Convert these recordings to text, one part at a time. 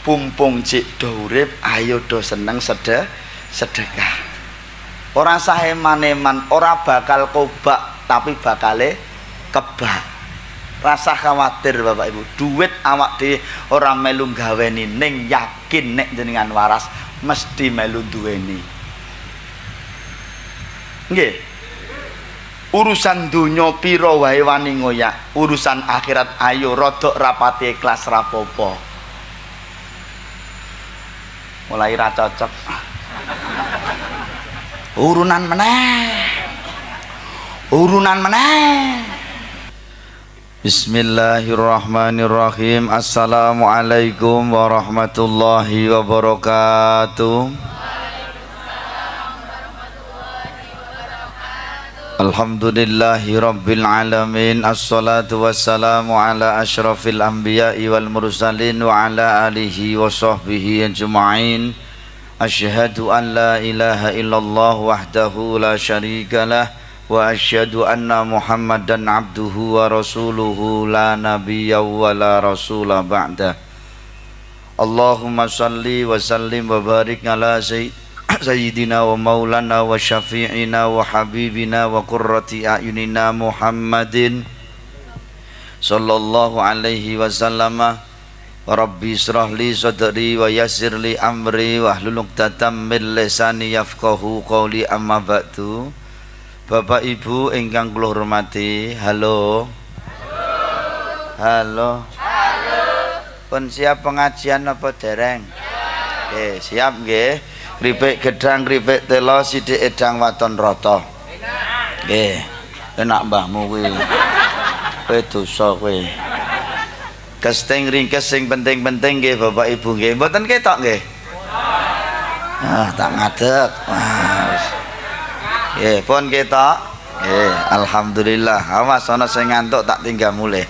pumpung cik do urip ayo do seneng sedekah. Ora sah eman-eman, ora bakal kobak tapi bakale kebak. Rasa khawatir Bapak Ibu, duit awak dhewe ora melu gaweni ning yakin nek jenengan waras mesti melu duweni. Nggih. Urusan dunya pira wae wani ngoyak, urusan akhirat ayo rodok rapati ikhlas rapopo. Mulai ra cocok. Urunan meneh. Bismillahirrahmanirrahim. Assalamualaikum warahmatullahi wabarakatuh. Alhamdulillahi rabbil alamin. Assalatu wassalamu ala asyrafil anbiya'i wal mursalin wa ala alihi wa sahbihi ajma'in. Asyhadu an la ilaha illallah wahdahu la syarika lah wa asyhadu anna Muhammadan abduhu wa rasuluhu la nabiyya wa la rasula ba'dah. Allahumma salli wa sallim wa barik ala Sayyidina wa maulana wa syafi'ina wa habibina wa qurrati a'yunina Muhammadin sallallahu alaihi wasallama. Rabbi israh li sadri wa yassir li amri wa hlul 'uqdatam min lisani yafqahu qawli, amma ba'du. Bapak Ibu ingkang kula hormati, halo. Pun siap pengajian apa dereng? Nggih, siap nggih. Kripik gedang, kripik telo, sithik edang waton rata. Nggih. Enak mbahmu kuwi. Kowe dosa kowe. Kesting ringkes sing penting-penting nggih Bapak Ibu nggih. Mboten ketok nggih. Tak ngadeg. Nggih, pun ketok. Nggih, alhamdulillah. Awas ana sing ngantuk tak tinggal mulih.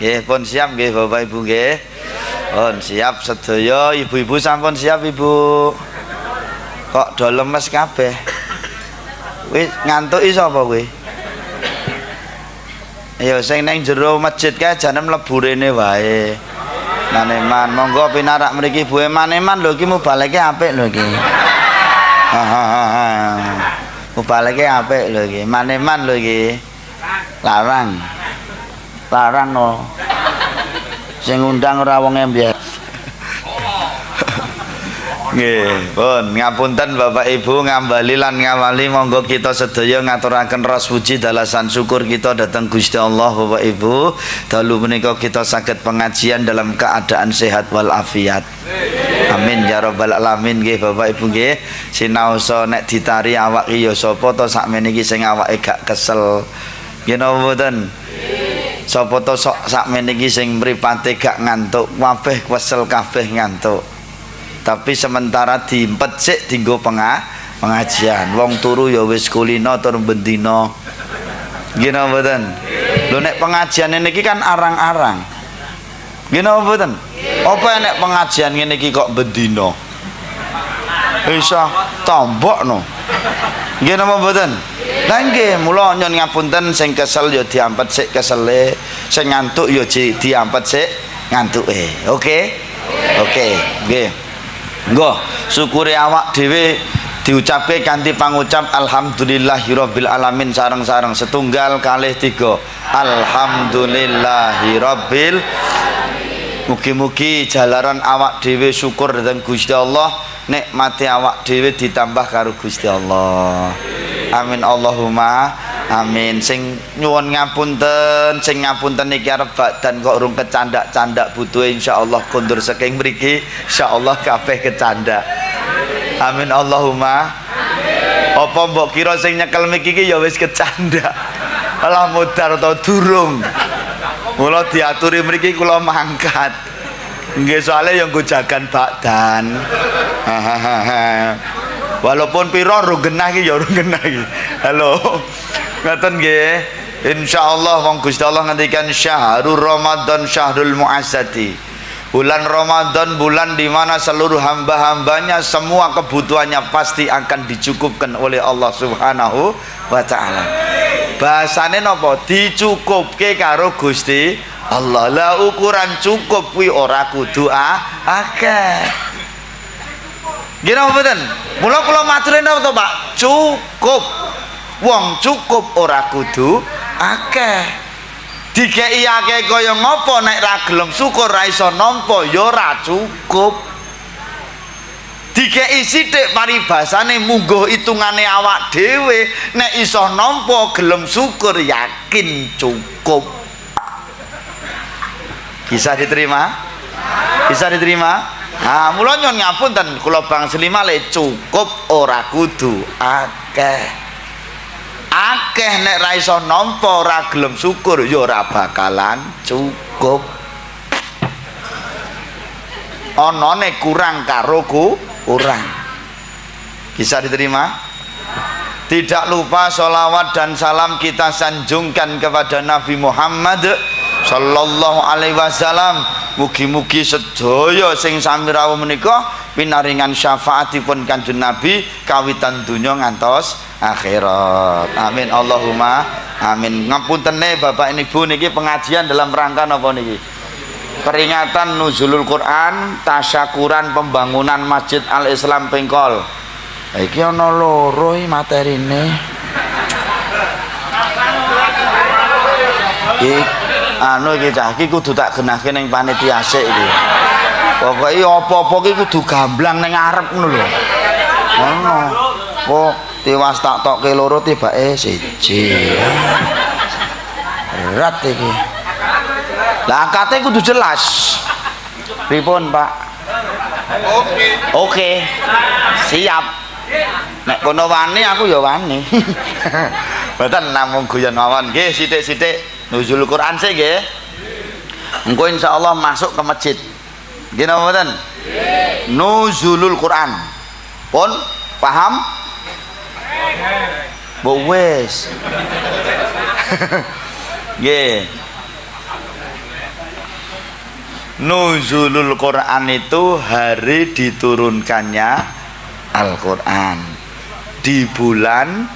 Nggih, pun siap nggih Bapak Ibu nggih. Pun siap sedaya, ibu-ibu sampun siap Ibu. Kok do lemes kabeh. Wis ngantuki sapa kowe? Ya sing nang jero masjid kae jane mlebu rene wae. Maneman, monggo pinarak mriki Bu Maneman lho iki mubaleke apik lho iki. Mubaleke apik lho iki. Maneman lho iki. Larang no. Sing ngundang ora wong embyek. Nggih, pun ngapunten Bapak Ibu, ngambali lan ngawali monggo kita sedaya ngaturaken ras puji dalasan syukur kita dhateng Gusti Allah Bapak Ibu. Dalu menika kita saged pengajian dalam keadaan sehat wal afiat. Amin ya rabbal alamin nggih Bapak Ibu nggih. Sinaosa nek ditari awak iki ya sapa to sakmene iki sing awake gak kesel. Nggih napa mboten? Sapa to sok sakmene iki sing mripate gak ngantuk, kabeh kesel kabeh ngantuk. Tapi sementara diimpet sik dienggo pengajian. Wong turu ya wis kulino tur bendina. Nggih napa mboten? Lho nek pengajian niki kan arang-arang. Nggih napa mboten? Apa nek pengajian ngene iki kok bendina? Isa tombokno. Nggih napa mboten? Lah nggih, mula nyon ngapunten sing kesel ya diampet sik kesele, sing ngantuk ya diampet sik ngantuke. Oke? Oke, nggih. Nggo, syukure awak dhewe diucapke kanthi pangucap alhamdulillahirabbil alamin sareng-sareng setunggal kalih tiga. Alhamdulillahirabbil. Mugi-mugi jalaran awak dhewe syukur dhateng Gusti Allah, nikmati awak dhewe ditambah karo Gusti Allah. Amin Allahumma amin. Sing nyuwun ngapunten, sing ngapunten iki arep badan kok urung kecandak-candak butuhe insyaallah kondur saking mriki insyaallah kabeh kecandak. Amin Allahumma amin. Apa mbok kira sing nyekel mriki iki ya wis kecandak? Alah modar to durung. Mula diaturi mriki kula mangkat. Nggih soalé ya nggo jagan badan. Walaupun piro ro genah iki ya ro genah iki. Halo. Ngaten nggih. Insyaallah wong Gusti Allah ngendikan syahrul Ramadan syahrul muazzati. Bulan Ramadan bulan di mana seluruh hamba-hambanya semua kebutuhannya pasti akan dicukupkan oleh Allah Subhanahu wa taala. Bahasane napa? Dicukupke karo Gusti Allah. Lah ukuran cukup kuwi ora kudu akeh. Nggih napa mboten? Mula kula maturin napa to, Pak? Cukup. Wong cukup ora kudu akeh. Dikeki akeh kaya ngopo nek ra gelem syukur ra iso nampa ya ora cukup. Dikeki sithik paribasane mungguh hitungane awak dhewe nek iso nampa gelem syukur yakin cukup. Bisa diterima? Bisa diterima? Nah, mula nyon ngapunten kula bangsli malih cukup ora kudu akeh. Akeh nek ra iso nampa ora gelem syukur ya ora bakalan cukup. Anane kurang karo kurang. Bisa diterima? Tidak lupa sholawat dan salam kita sanjungkan kepada Nabi Muhammad sallallahu alaihi wasallam. Mugi-mugi sedaya sing sami rawuh menika pinaringan syafaatipun Kanjeng Nabi kawitan donya ngantos akhirat. Amin Allahumma amin. Ngapuntene Bapak Ibu niki pengajian dalam rangka napa niki? Peringatan nuzulul Quran, tasyakuran pembangunan Masjid Al Islam Pengkol. Iki ana loro materine. Iki cah iki kudu tak genahke ning panitia sik iki. Pokoke apa-apa ki kudu gamblang ning arep ngono lho. Ngono. Kok tiwas tak tokke loro tibake siji. Berat iki. Lah akate kudu jelas. Pripun, Pak? Oke. Siap. Nek kono wani aku ya wani. Mboten namung guyon mawon nggih sithik-sithik nuzul Quran sih nggih. Engko insyaallah masuk ke masjid. Nggih napa mboten? Nggih. Nuzulul Quran. Pun paham? Bu wis. Nggih. Nuzulul Quran itu hari diturunkannya Al-Quran di bulan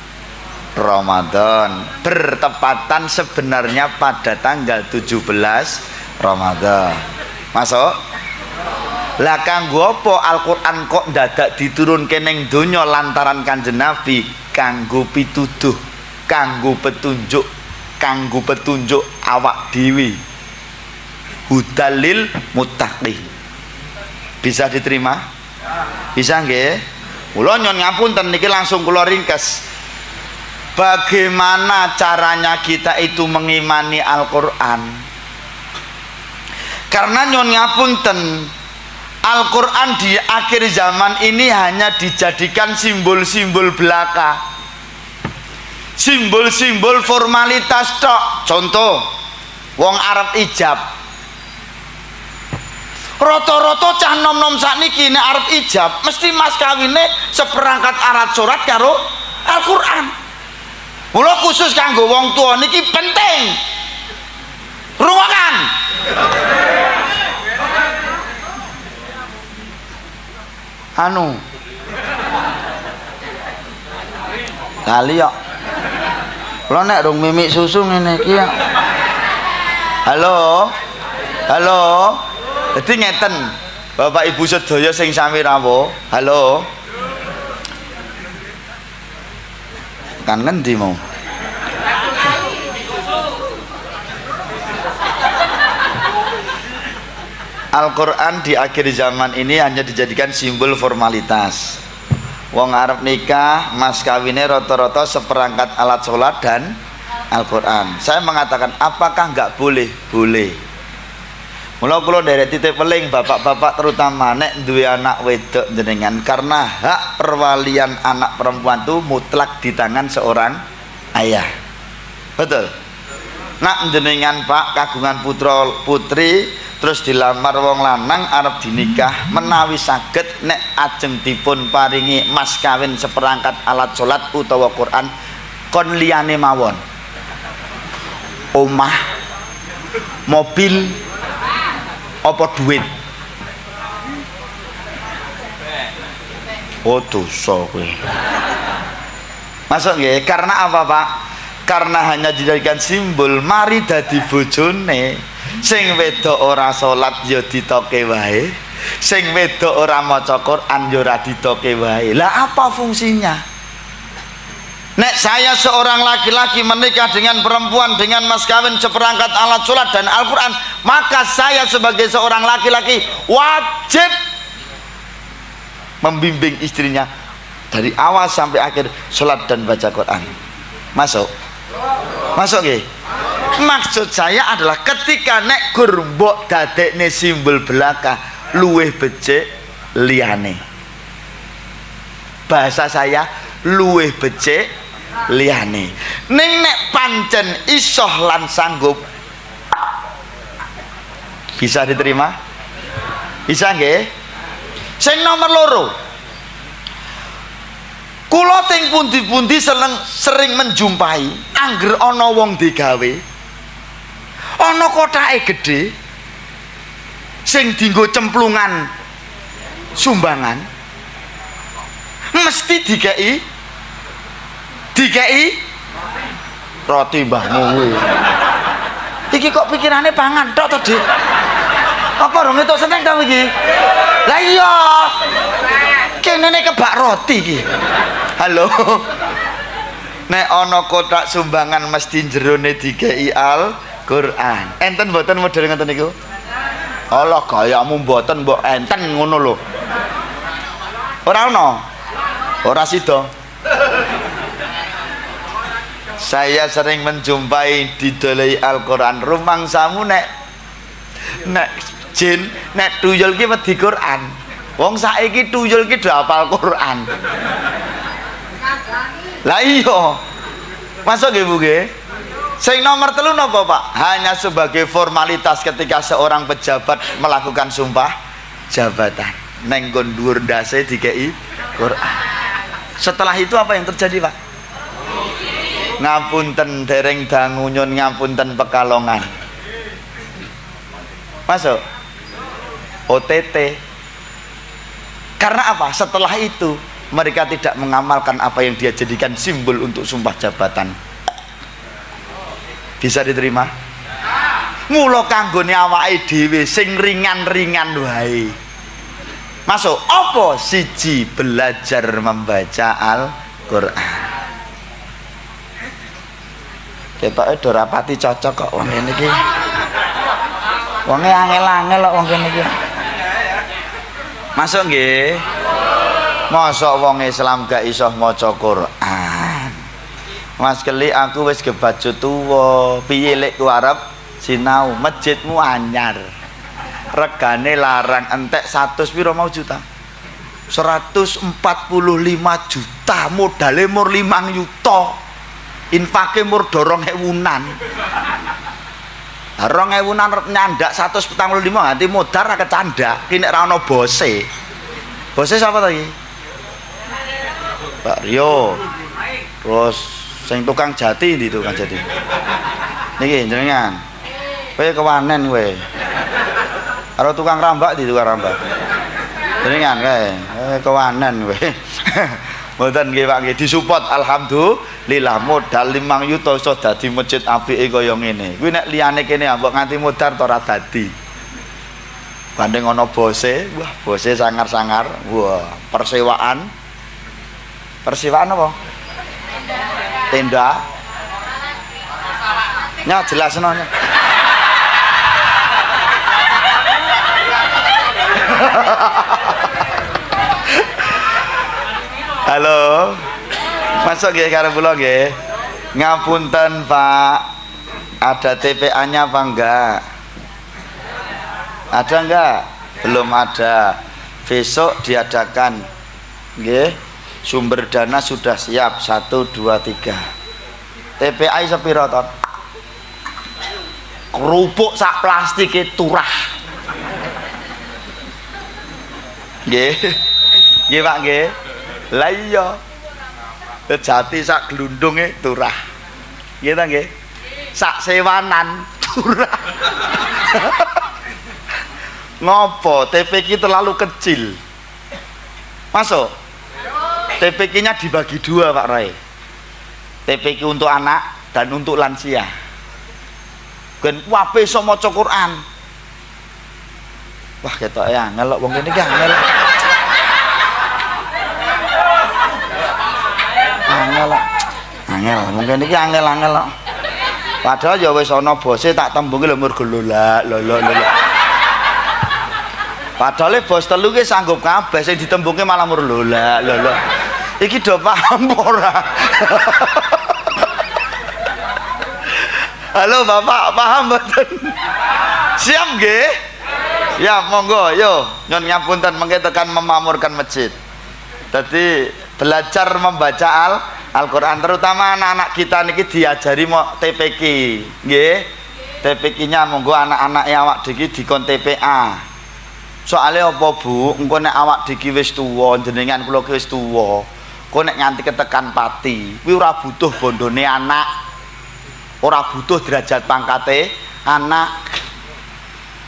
Ramadan, bertepatan sebenarnya pada tanggal 17 Ramadan. Masuk? Lah kanggo apa Al-Quran kok dadak diturunke ning donya lantaran Kanjeng Nabi kanggo pituduh, kanggo petunjuk awak dhewe. Hudalil muttaqin. Bisa diterima? Bisa nggih? Kula nyon ngapunten niki langsung kula ringkes. Bagaimana caranya kita itu mengimani Al-Qur'an? Karena nyon ngapunten, Al-Qur'an di akhir zaman ini hanya dijadikan simbol-simbol belaka. Simbol-simbol formalitas tok. Contoh, wong Arab ijab. Roto-roto cah nom-nom sakniki nek arep ijab mesti mas kawine seperangkat alat surat karo Al-Qur'an. Mula khusus kanggo wong tua niki penting. Rungokan. Lali yo. Kula nek rung mimik susu ngene iki ya. Halo. Halo. Jadi ngeten Bapak Ibu sedaya sing sami rawuh. Halo. Kan ngendi mau? Al-Quran di akhir zaman ini hanya dijadikan simbol formalitas. Wong Arab nikah, mas kawine rata-rata seperangkat alat sholat dan Al-Quran. Saya mengatakan apakah nggak boleh? Boleh. Mula kula derek titip peling bapak-bapak terutama nek duwe anak wedok jenengan, karena hak perwalian anak perempuan itu mutlak di tangan seorang ayah. Betul. Nak jenengan Pak kagungan putra putri terus dilamar wong lanang arep dinikah, menawi saged nek ajeng dipun paringi mas kawin seperangkat alat salat utawa Quran kon liyane mawon. Omah, mobil, apa duit? Oh dosa kowe. Masuk nggih? Karena apa Pak? Karena hanya dijadikan simbol, mari dadi bojone. Sing wedok ora salat ya ditoke wae, sing wedok ora maca Quran ya ora ditoke wae. Lah apa fungsinya? Nek saya seorang laki-laki menikah dengan perempuan dengan mas kawin seperangkat alat sholat dan Al-Quran, maka saya sebagai seorang laki-laki wajib membimbing istrinya dari awal sampai akhir sholat dan baca Quran. Masuk? Masuk nggih? Maksud saya adalah ketika nek gur mbok dadekne simbol belaka luweh becik liyane. Bahasa saya luweh becik liyane. Ning nek pancen isoh lan sanggup, bisa diterima? Bisa nggih? Sing nomor loro, kula teng pundi-pundi sering menjumpai angger ana wong digawe ana kotake gedhe sing dienggo cemplungan sumbangan mesti dikei roti mbahmu kuwi. Iki kok pikirane pangan tok to, Dik? Apa rong entuk seneng ta iki? Lah iya. Kene kebak roti iki. Halo. Nek ana kotak sumbangan mesti jerone dikei Al-Qur'an. Enten mboten model ngoten niku? Allah gayamu mboten mbok enten ngono lho. Ora ono. Ora sida. Saya sering menjumpai didolei Al-Qur'an. Rumangsamu nek jin nek tuyul ki wedi Qur'an. Wong saiki tuyul ki do hafal Qur'an. Lah iya. Masuk nggih Bu nggih? Sing nomor 3 napa Pak? Hanya sebagai formalitas ketika seorang pejabat melakukan sumpah jabatan. Neng nggon dhuwur ndase dikei Qur'an. Setelah itu apa yang terjadi Pak? Ngapunten dereng dangu nyun ngapunten Pekalongan. Masuk? OTT. Karena apa? Setelah itu mereka tidak mengamalkan apa yang dia jadikan simbol untuk sumpah jabatan. Bisa diterima? Mula kanggone awake dhewe sing ringan-ringan wae. Masuk? Apa? Siji, belajar membaca Al-Qur'an. Ketoke do rapati cocok kok wong ngene iki. Wonge angel-angel kok wong kene iki. Masuk nggih? Mosok wong Islam gak iso maca Quran. Mas Keli aku wis gebaju tuwa. Piye lek ku arep sinau? Masjidmu anyar. Regane larang entek 100 piro mau juta? 145 juta, modale mur 5 juta. Infake mur dorong ewunan. 2000-an nyandak 145 nganti modar ra kecandak. Ki nek ra ono bose. Bose sapa to iki? Pak Rio. Terus sing tukang jati ndi tukang jati? Niki jenengan. Kowe kewanen kowe. Karo tukang rambak di tukang rambak. Jenengan kae. Kewanen kowe. Mboten nggih Pak nggih disupport alhamdulillah modal 5 juta iso dadi masjid apike kaya ngene. Kuwi nek liyane kene mbok nganti modar to ora dadi. Banding ana bose, wah bose sangar-sangar. Wah, persewaan. Persewaan apa? Tenda. Nya jelasno nya. Halo, masuk nggih karo kula nggih. Ngapunten Pak, ada TPA-nya apa enggak? Ada enggak? Belum ada. Besok diadakan. Nggih. Sumber dana sudah siap 1 2 3. TPA sepiro to? Kerupuk sak plastike turah. Nggih. Nggih Pak nggih. Lah iya. Jati sak glundunge turah. Nggih ta nggih? Sak sewanan turah. Ngopo TPK terlalu kecil? Masuk? TPK-nya dibagi 2 Pak Rai. TPK untuk anak dan untuk lansia. Ben kabeh iso maca Quran. Wah ketoke angel kok wong kene iki angel. Angel, mungkin iki angel-angel kok. Padahal ya wis ana bose tak tembungi lho mergo lola. Padahal bos telu ki sanggup kabeh sing ditembungi malah mur lola. Iki do paham ora? Halo Bapak, paham mboten? Siap nggih? Ya monggo, yo nyun ngapunten mengke tekan memamurkan masjid. Dadi belajar membaca Al-Quran, terutama anak-anak kita niki diajari mau TPQ, nggih. TPQ-nya monggo anak-anak awak diki dikon TPA. Soalnya apa Bu? Engko nek awak diki wis tuwa, jenengan kula ki wis tuwa. Kok nek nganti ketekan pati, kuwi ora butuh bondone anak. Ora butuh derajat pangkate anak.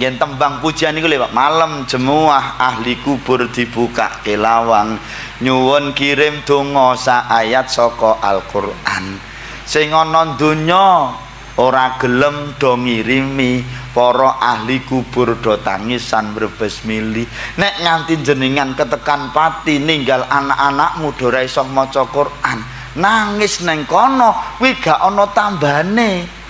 Yen tembang pujian niku lho Pak, malam jemuah ahli kubur dibuka ke lawang. Nyuwun kirim donga sak ayat saka Al-Qur'an. Sing ana donya ora gelem do ngirimi, para ahli kubur do tangisan mrebes mili. Nek nganti jenengan ketekan pati ninggal anak-anakmu do ora iso maca Qur'an, nangis neng kono kuwi gak ana tambane.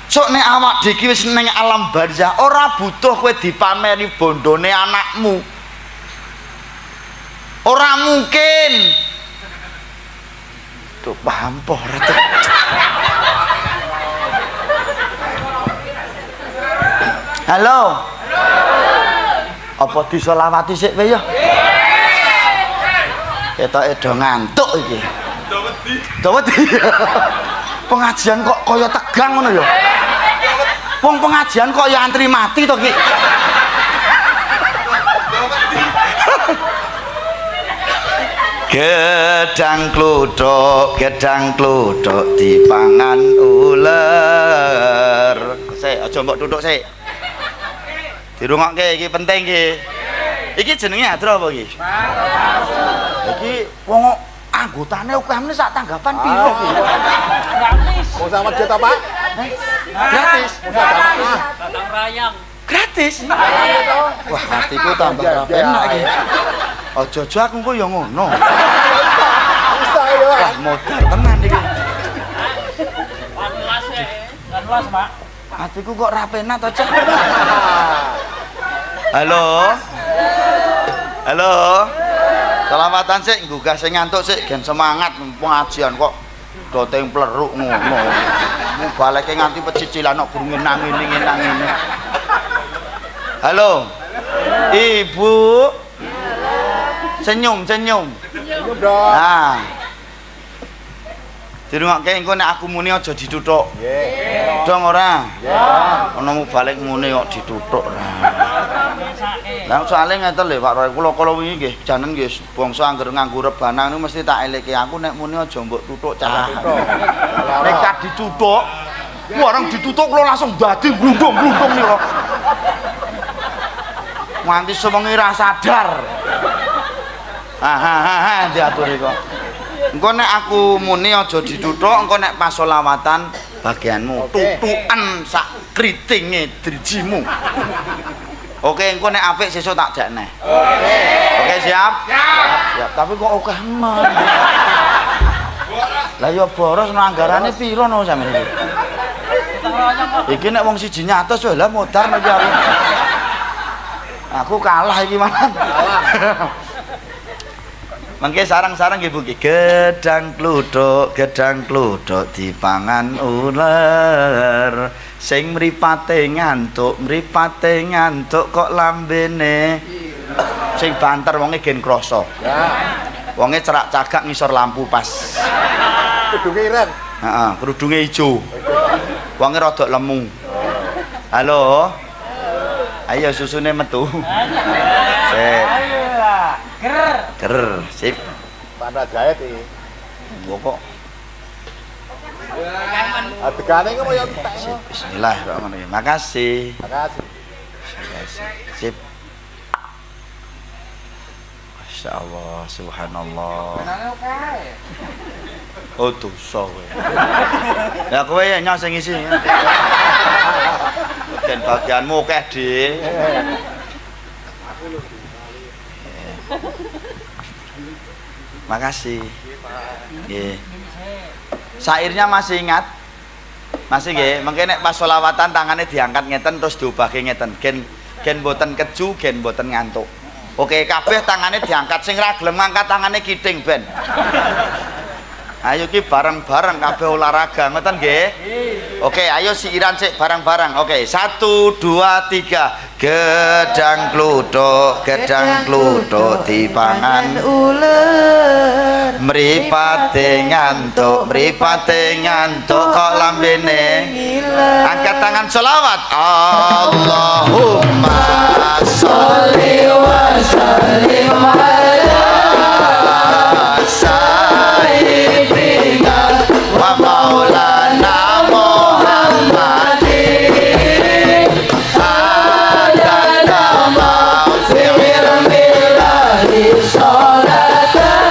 Sok nek awak dhewe wis ning alam barzah ora butuh kowe dipameri bondone anakmu. Ora mungkin. Tuh paham po ora tuh. Halo. Apa disolawati sik kowe ya? Ketoke do ngantuk iki. Dawet. Pengajian kok kaya tegang ngono ya. Wong pengajian kok ya antri mati to ki. Gedang kluthuk dipangan uler. Sik aja mbok tuthuk sik. Dirungokke iki penting iki. Iki jenenge adro apa iki? Iki wong anggotane akeh meneh sak tanggapan piro iki? Gratis. Mau sama dia apa? Gratis. Datang rayang. Gratis. Wah, hatiku tambah enak iki. Aja-aja aku kok ya ngono. Bisa ya. Wah, modal tenan iki. Kan luas, Pak. Hatiku kok ra penak to, Cak. Halo. Halo. Selamatan sik nggugah sing ngantuk sik gen semangat pengajian kok doteng pleruk ngono. Mu baleke nganti pecicilan kok guru ngenang ngene. Halo. Ibu. Senyum. Bro. Nah. Dirungokke engko nek aku muni aja dituthuk. Nggih. Dong ora? Ya. Ana mu balik muni kok dituthuk. Lah soalé ngeten lho Pak Roy, kula wingi nggih janen nggih bangsa anggere nganggo rebanan niku mesti tak eleke aku nek muni aja mbok tuthuk cah. Nek tak dituthuk, warang dituthuk kula langsung dadi glundung-glundung niku. Nganti sewengi ra sadar. Diatur kok. Engko nek aku muni aja dituthuk, engko nek pas selawatan bagianmu tutukan sak kritinge drijimu. Oke, engko nek apik sesuk tak dakne. Oke, siap? Siap. Tapi kok akeh men. Lah ya boros no anggarane piro no sampeyan iki? Iki nek wong siji nyatos wae lah modar iki aku. Aku kalah iki manan. Kalah. Mangke sarang-sarang nggih Bu nggih. Gedang kluthuk dipangan uler. Sing mripate ngantuk kok lambene. Sing banter wonge gen krasa. Ya. Wonge cerak cagak ngisor lampu pas. Kudunge ireng. Heeh, kerudunge ijo. Wonge rada lemu. Halo. Ayo susune metu. Sip. Ger. Sip. Pandra jahit iki. Kok adegane kok kaya entek. Bismillahirrahmanirrahim. Makasih. Makasih. Sip. Masyaallah, subhanallah. Oh dosa kowe. Ya kowe ya nyos sing isi. Ben bagianmu akeh, Dik. Makasih. Nggih. Sairnya masih ingat? Masih nggih, mengke nek pas selawatan tangane diangkat ngeten terus diubahke ngeten. Gen mboten keju, gen mboten ngantuk. Oke, kabeh tangane diangkat, sing ra gelem ngangkat tangane kiting ben. Ayo ki bareng-bareng kabeh olahraga ngoten nggih? Oke, ayo siiran sik bareng-bareng. Oke, 1 2 3. Gedang kluthuk dipangan uler. Mripate ngantuk kok lambene. Angkat tangan selawat. Allahumma sholli wa sallim ala sayyidina wa maulana Muhammadin adada ma'fi'il miladi sholatan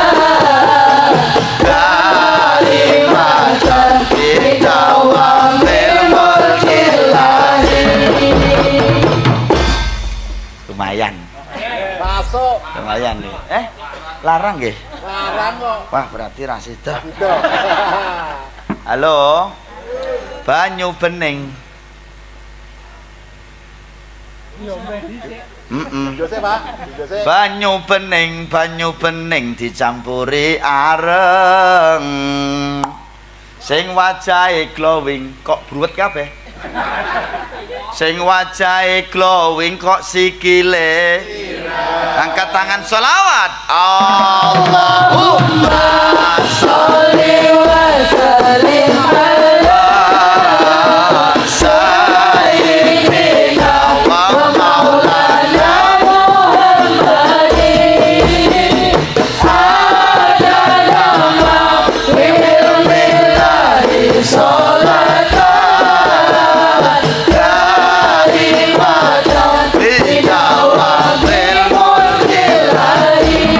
kalimatan bidawamil mulkillahi. Lumayan Masuk. lumayan nih. Larang nggih? Larang kok. Wah, berarti ra sida. Gitu. Halo. Banyu bening. Jose, Pak. Jose. Banyu bening dicampuri areng. Sing wajahe glowing kok bruwet kabeh. Sing wajahe glowing kok sikile. Angkat tangan sholawat. Allahumma sholli wa sallim ala sayyidina wa maulana Muhammadin adada ma'fi'il miladi sholatan kalimatan bidawamil mulkillahi.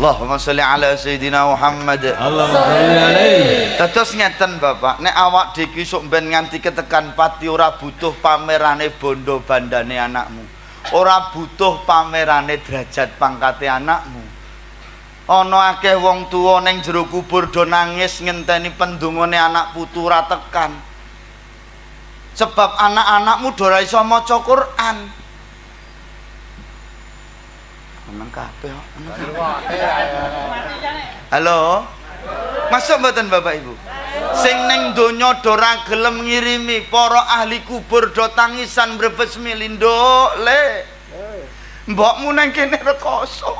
Allahumma sholli ala sayyidina Muhammad. Allahumma sholli alaihi. Dados ngeten Bapak, nek awak dhewe sok ben nganti ketekan pati ora butuh pamerane bondo bandane anakmu. Ora butuh pamerane derajat pangkate anakmu. Ana akeh wong tuwa ning jero kubur do nangis ngenteni pendungane anak putu ora tekan. Sebab anak-anakmu do ora iso maca Quran. Meneng kabeh kok. Halo. Masuk mboten Bapak Ibu? Sing ning donya do ora gelem ngirimi, para ahli kubur do tangisan mbrebes milindo le. Mbokmu nang kene rekoso.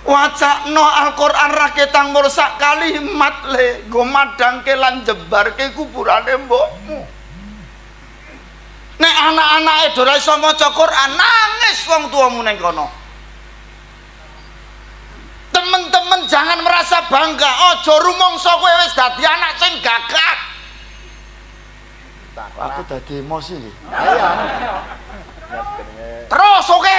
Wacakno Al-Qur'an ra ketang mursak kalimat le, nggo madangke lan jebarke kuburane mbokmu. Nek anak-anake do ora iso maca Quran, nangis wong tuamu ning kono. Temen-temen jangan merasa bangga. Ojo rumangsa kowe wis dadi anak sing gagah. Aku dadi emosi iki. Terus oke.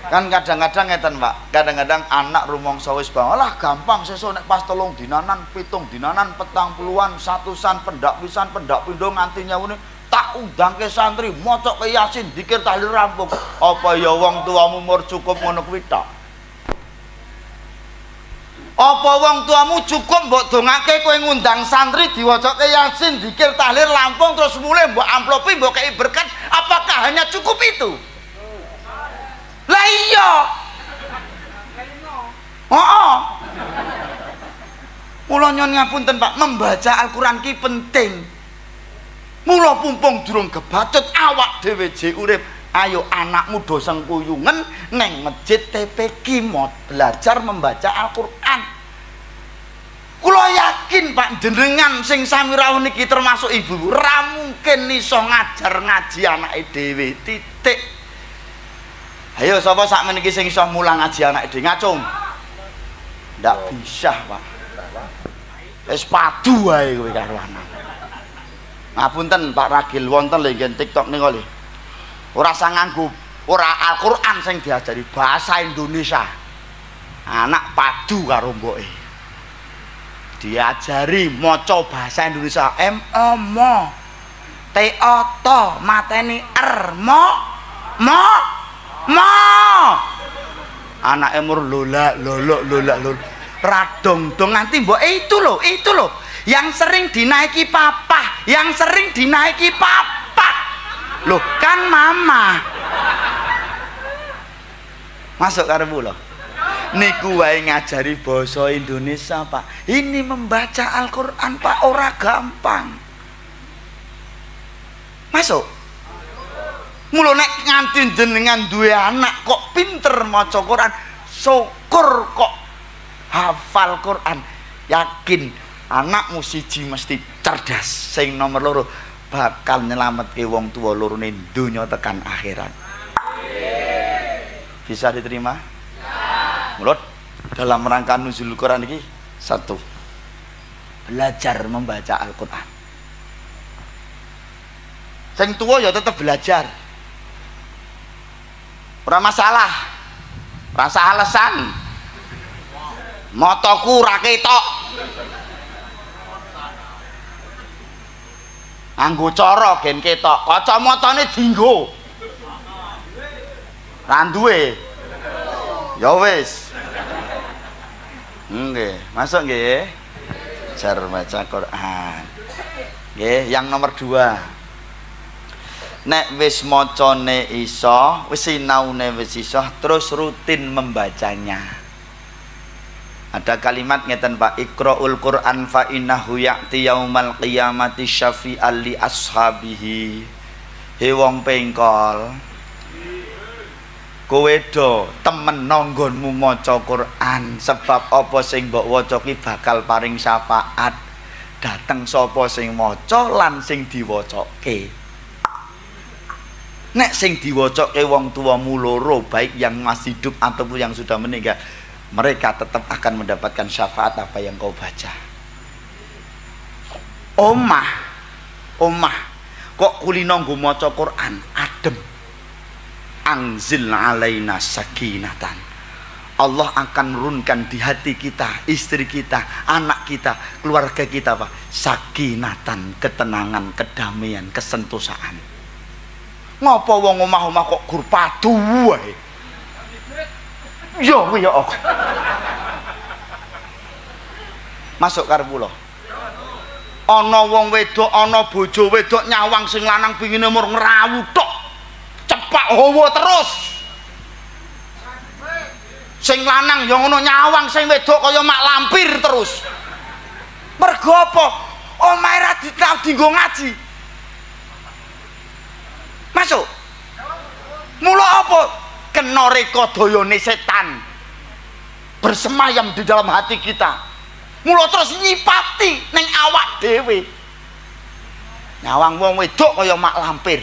Kan kadang-kadang ngeten Pak, kadang-kadang anak rumangsa wis bangga lah gampang sesuk nek pas 3 dinanan, 7 dinanan, 40-an, satusan pendak pisan, pendak pindho nganti nyawune tak undangke santri maca Yasin dikir tahlil rampung. Apa ya wong tuamu umur cukup ngono kuwi tok? Apa wong tuamu cukup mbok dongake kowe ngundang santri diwacake Yasin dikir tahlil rampung terus mulai mbok amplopi mbok kei berkat? Apakah hanya cukup itu? Lah iya. Heeh. Mula nyuwun ngapunten Pak, membaca Al-Qur'an ki penting. Mula pumpung durung kebacut awak dhewe jek urip, ayo anakmu do sengkuyungen neng masjid TPQ mod belajar membaca Al-Qur'an. Kula yakin Pak jenengan sing sami rawuh niki termasuk ibu ra mungkin iso ngajar ngaji anake dhewe. Titik. Ayo sapa sak meniki sing iso mulang ngaji anake dhewe ngacung? Ndak bisa, Pak. Wis padu wae kowe karo anak. Ngapunten Pak Ragil wonten lho ngen TikTok niku lho. Ora sang nganggo ora Al-Qur'an sing diajari bahasa Indonesia. Anak padu karo mboke. Diajari maca bahasa Indonesia mo to to mateni mo anake mur lola radong-dong nganti mbok itu loh yang sering dinaiki papa loh kan mama masuk karepmu loh niku wae ngajari basa Indonesia Pak. Ini membaca Al-Qur'an Pak ora gampang. Masuk. Mula nek nganti jenengan duwe anak kok pinter maca Quran, syukur kok hafal Quran. Yakin anakmu siji mesti cerdas. Sing nomor loro bakal nyelametke wong tuwa lorone donya tekan akhirat. Bisa diterima? Mulut dalam rangka nuzul Quran ini satu, belajar membaca Al-Quran. Sing tua ya tetap belajar, ora masalah, rasa alasan motoku ra ketok anggo cara gen ketok kacamatane dienggo ra duwe ya wis. Nggih, masuk nggih. Jar baca Quran. Nggih, yang nomor 2. Nek wis macane iso, wis sinaune wis iso, terus rutin membacanya. Ada kalimat ngeten Pak, Iqra'ul Qur'an fa innahu ya'ti yaumal qiyamati syafi'al li ashabihi. He wong pengkol, kowe do temen nanggonmu maca Quran, sebab apa sing mbok waca ki bakal paring syafaat dateng sapa sing maca lan sing diwacake. Nek sing diwacake wong tuamu loro, baik yang masih hidup ataupun yang sudah meninggal, mereka tetap akan mendapatkan syafaat apa yang kau baca. Omah kok kulino nggo maca Quran adem. Anzil alaina sakinatan. Allah akan menurunkan di hati kita, istri kita, anak kita, keluarga kita Pak, sakinatan, ketenangan, kedamaian, kesentosaan. Ngapa wong omah-omah kok gur padu wae? Yo ya ok. Masuk karepmu lho. Ana wong wedok, ana bojo wedok nyawang sing lanang pingine mur ngrawu tok. Cepak hawa terus. Sing lanang ya ngono nyawang, sing wedok kaya mak lampir terus. Mergo apa? Omahe ra dienggo ngaji. Masuk. Mula apa? Kena reka dayane setan bersemayam di dalam hati kita. Mula terus nyipati ning awak dhewe. Nyawang wong wedok kaya mak lampir.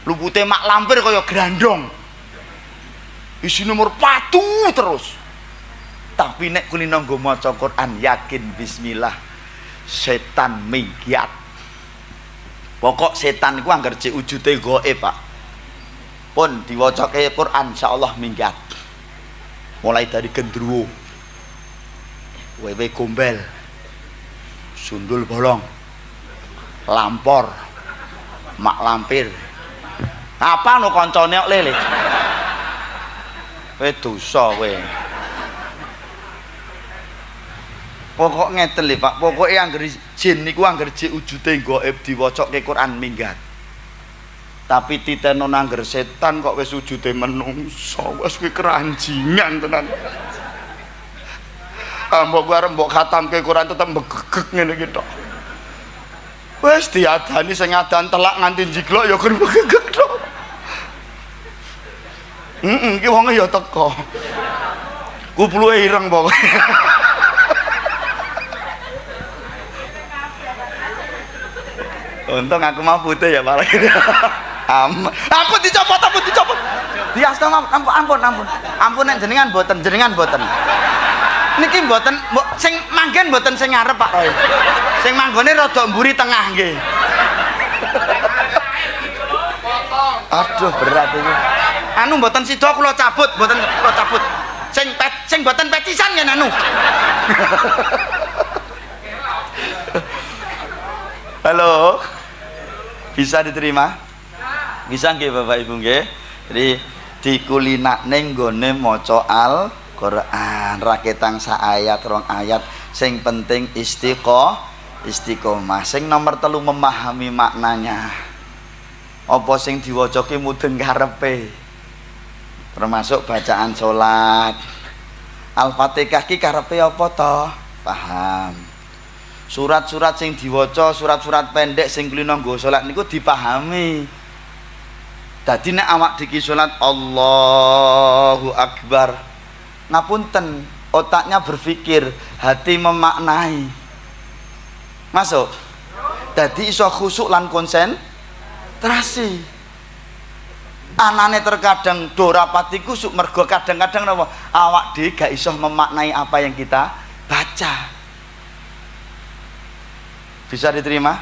Lupute mak lampir kaya grandong. Isi nomor patu terus. Tapi nek kulino nggo maca Quran yakin bismillah, setan minggiat. Pokok setan iku anggar jek wujute gaib Pak. Pun diwacake Quran insyaallah minggat. Mulai dari gendruwo, wewe gombel, sundul bolong, lampor, mak lampir. Apa no koncone kok lele? Kowe dosa kowe. Pokok ngeten lho Pak, pokoke angger jin niku angger jek wujute gaib diwacake Quran minggat. Tapi titeno nangger setan kok wis wujude menungso, wis kuwi keranjingan tenan. Mbok arep mbok khatamke Quran tetep mbegeg ngene iki tok. Wis diadani sing adan telak nganti jiglok ya kur mbegeg tok. Iki wonge ya teko. Kupluke ireng pokoke. Untung aku mau putih ya Pak. Ampun dicopot. Diasta ampun nek jenengan boten. Niki mboten sing manggen mboten sing ngarep Pak Roy. Sing manggone rada mburi tengah nggih. Aduh berat ini. Anu mboten sida kula cabut, mboten kula cabut. Sing mboten pecisan ya anu. Halo. Bisa diterima? Bisa nggih Bapak Ibu nggih? Jadi dikulinakne nggone maca Al-Qur'an, raketang sak ayat rong ayat, sing penting istiqomah. Sing nomor 3 memahami maknanya. Apa sing diwaca ki mudeng karepe. Termasuk bacaan salat. Al-Fatihah ki karepe apa to? Paham. Surat-surat sing diwaca, surat-surat pendek sing klina nggo salat niku dipahami. Dadi nek awak diki salat Allahu Akbar, ngapunten, otaknya berpikir, hati memaknai. Masuk. Dadi iso khusuk lan konsentrasi. Anane terkadang dorapati khusuk mergo kadang-kadang napa awak dhewe gak iso memaknai apa yang kita baca. Bisa diterima?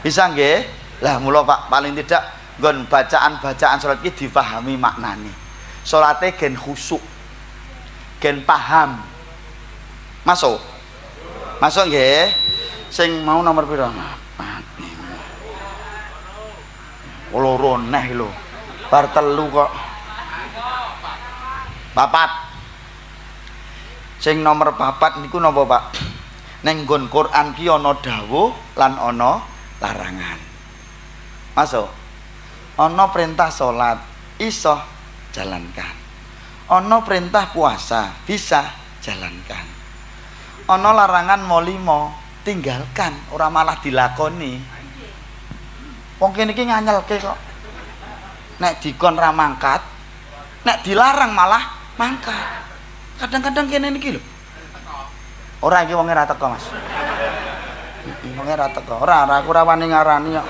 Bisa nggih? Lah mula Pak paling tidak nggon bacaan-bacaan salat iki dipahami maknane. Salate gen khusuk. Gen paham. Masuk. Masuk nggih. Sing mau nomor pira? Loro neh lho. Bar 3 kok. 4. Sing nomor 4 niku napa, Pak? Neng nggon Quran ki ana dawuh lan ana larangan. Masuk. Ana perintah salat, iso jalankan. Ana perintah puasa, bisa jalankan. Ana larangan molimo, tinggalkan, ora malah dilakoni. Wong kene iki nganyelke kok. Nek dikon ra mangkat, nek dilarang malah mangkat. Kadang-kadang kene niki lho. Ora iki wonge ra teko, Mas. Wonge ra teko. Ora aku ora wani ngarani kok.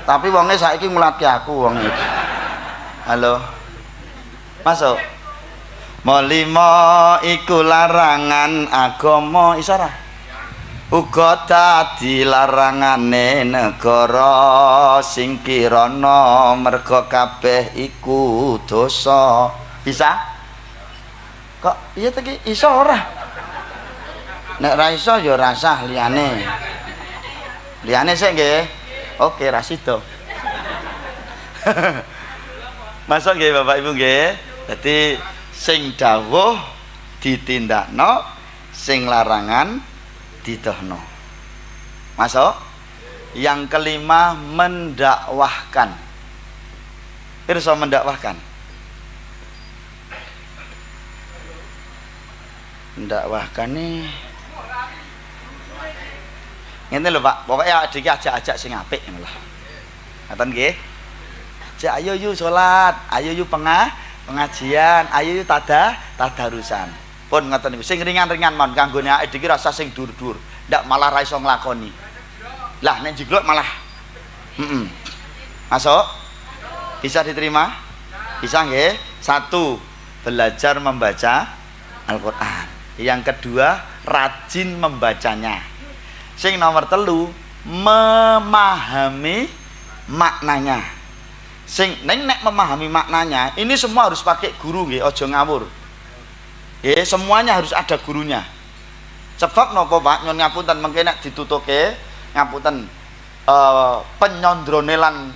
Tapi wonge saiki ngulatke aku wong iki. Halo. Masuk. Molimo iku larangan agama iso ora? Uga dadi larangane negara sing kirana merga kabeh iku dosa. Bisa? Kok iya iki iso ora? Nek ra iso ya rasah liyane. Liyane sik nggih. Oke, ra sida. Masuk nggih Bapak Ibu nggih. Dadi sing dawuh ditindakno, sing larangan didohno. Masuk. Yang kelima mendakwahkan. Pirsa mendakwahkan? Mendakwahkan nih. Ngene lho Pak, pokoknya iki ajak-ajak sing apik ngono lho. Ngoten nggih. Ajak ayo yu salat, ayo yu pengajian, ayo yu tadarusan. Pun ngoten niku sing ringan-ringan mon kanggone awake dhewe rasa sing dur-dur, ndak malah ra iso nglakoni. Lah nek jiglok malah Masuk? Bisa diterima? Bisa nggih? 1. Belajar membaca Al-Qur'an. Yang kedua, rajin membacanya. Sing nomor 3, memahami maknanya. Sing nek memahami maknanya, ini semua harus pakai guru nggih, aja ngawur. Nggih, semuanya harus ada gurunya. Sebab napa Pak, nyun ngapunten mengke nek ditutuke ngapunten penyondrone lan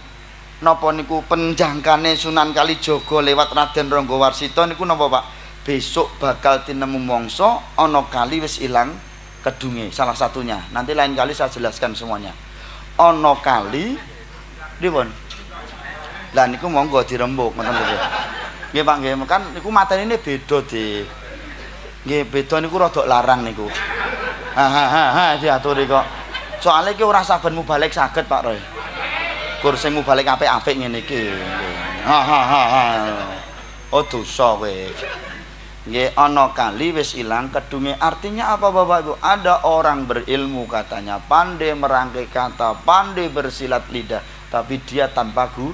napa niku penjangkane Sunan Kalijaga lewat Raden Ranggawarsita niku napa Pak? Besok bakal tinemu mangsa ana kali wis ilang kedunge, salah satunya. Nanti lain kali saya jelaskan semuanya. Ana kali pripun? Lah niku monggo dirembuk ngoten lho. Nggih Pak nggih, kan niku matenine beda, Dik. Nggih, beda niku rada larang niku. Diaturi kok. Soale iki ora saben mubalik saged Pak Roy. Kur sing mubalik apik-apik ngene iki. Oh dosa kowe. Nggih, ana kali wis ilang kedunge. Artinya apa Bapak Ibu? Ada orang berilmu katanya, pandai merangkai kata, pandai bersilat lidah, tapi dia tanpa guru.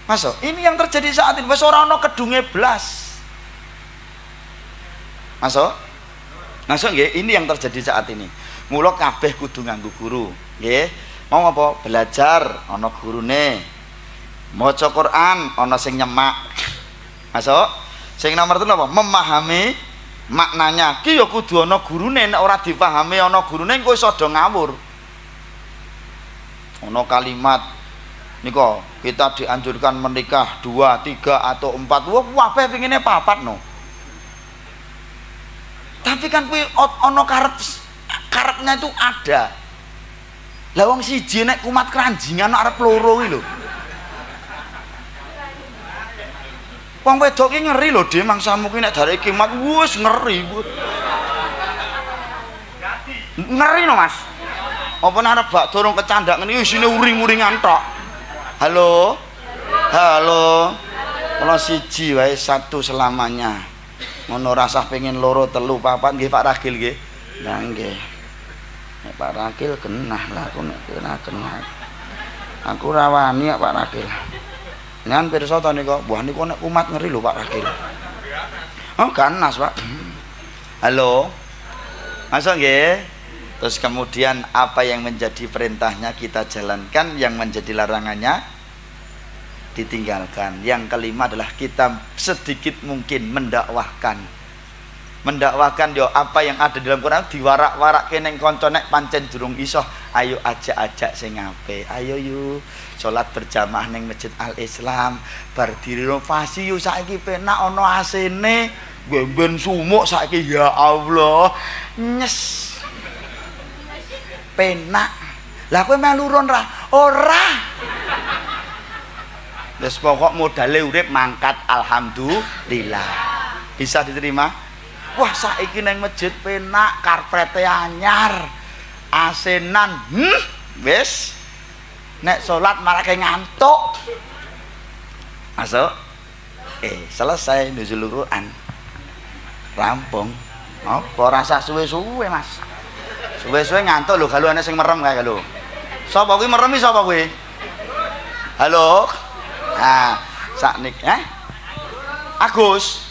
Masuk. Ini yang terjadi saat ini. Wis ora ana kedunge blas. Masuk? Masuk nggih, ini yang terjadi saat ini. Mula kabeh kudu nganggo guru, nggih. mau apa belajar ana gurune, maca Quran ana sing nyemak. Masuk. Sing nomor 3 apa? Memahami maknanya. Ki ya kudu ana gurune, nek ora dipahami ana gurune engko iso do ngawur. Ana kalimat nika kita dianjurkan menikah 2, 3 atau 4. Wah, kabeh pengine 4 no. Tapi kan kuwi ana karepnya itu ada. Lah wong siji nek kumat keranjingan arep loro kuwi lho. Wong wedok ki ngeri lho, Dik, mangsamu ki nek dari kimat wis ngeri. Ngeri no, Mas. Apa nek arep bak dorong kecandak ngene isine uring-uringan tok. Halo. Halo. Kula siji wae satu selamanya. Ngono rasah pengen loro telu papat nggih Pak Ragil nggih. Lah nggih. Nek Pak Ragil genah lah aku nek kena. Aku ra wani Pak Ragil. Ngan pirsa to nika, wah niku nek kumat ngeri lho Pak Ragil. Oh, ganas, Pak. Halo. Masuk nggih. Terus kemudian apa yang menjadi perintahnya kita jalankan, yang menjadi larangannya ditinggalkan. Yang kelima adalah kita sedikit mungkin mendakwahkan yo apa yang ada dalam Quran diwarak-warak keneng kanca nek pancen durung iso, ayo ajak-ajak sing apik. Ayo yuk salat berjamaah ning Masjid Al Islam, bar direnovasi yuk saiki penak ana AC-ne, ben sumuk saiki ya Allah. Nyes. Penak. Lah kowe melu ron ra? Ora. Wis pokok modale urip mangkat alhamdulillah. Bisa diterima? Wah, saiki nang masjid penak, karpete anyar, asenan. Wis. Nek salat malah kayak ngantuk. Masuk. Selesai nuzul Quran. Rampung. Apa rasa suwe-suwe, Mas? Suwe-suwe ngantuk lho, galu ana sing merem kae lho. Sapa kuwi meremi sapa kuwi? Halo. Nah, saknik Agus.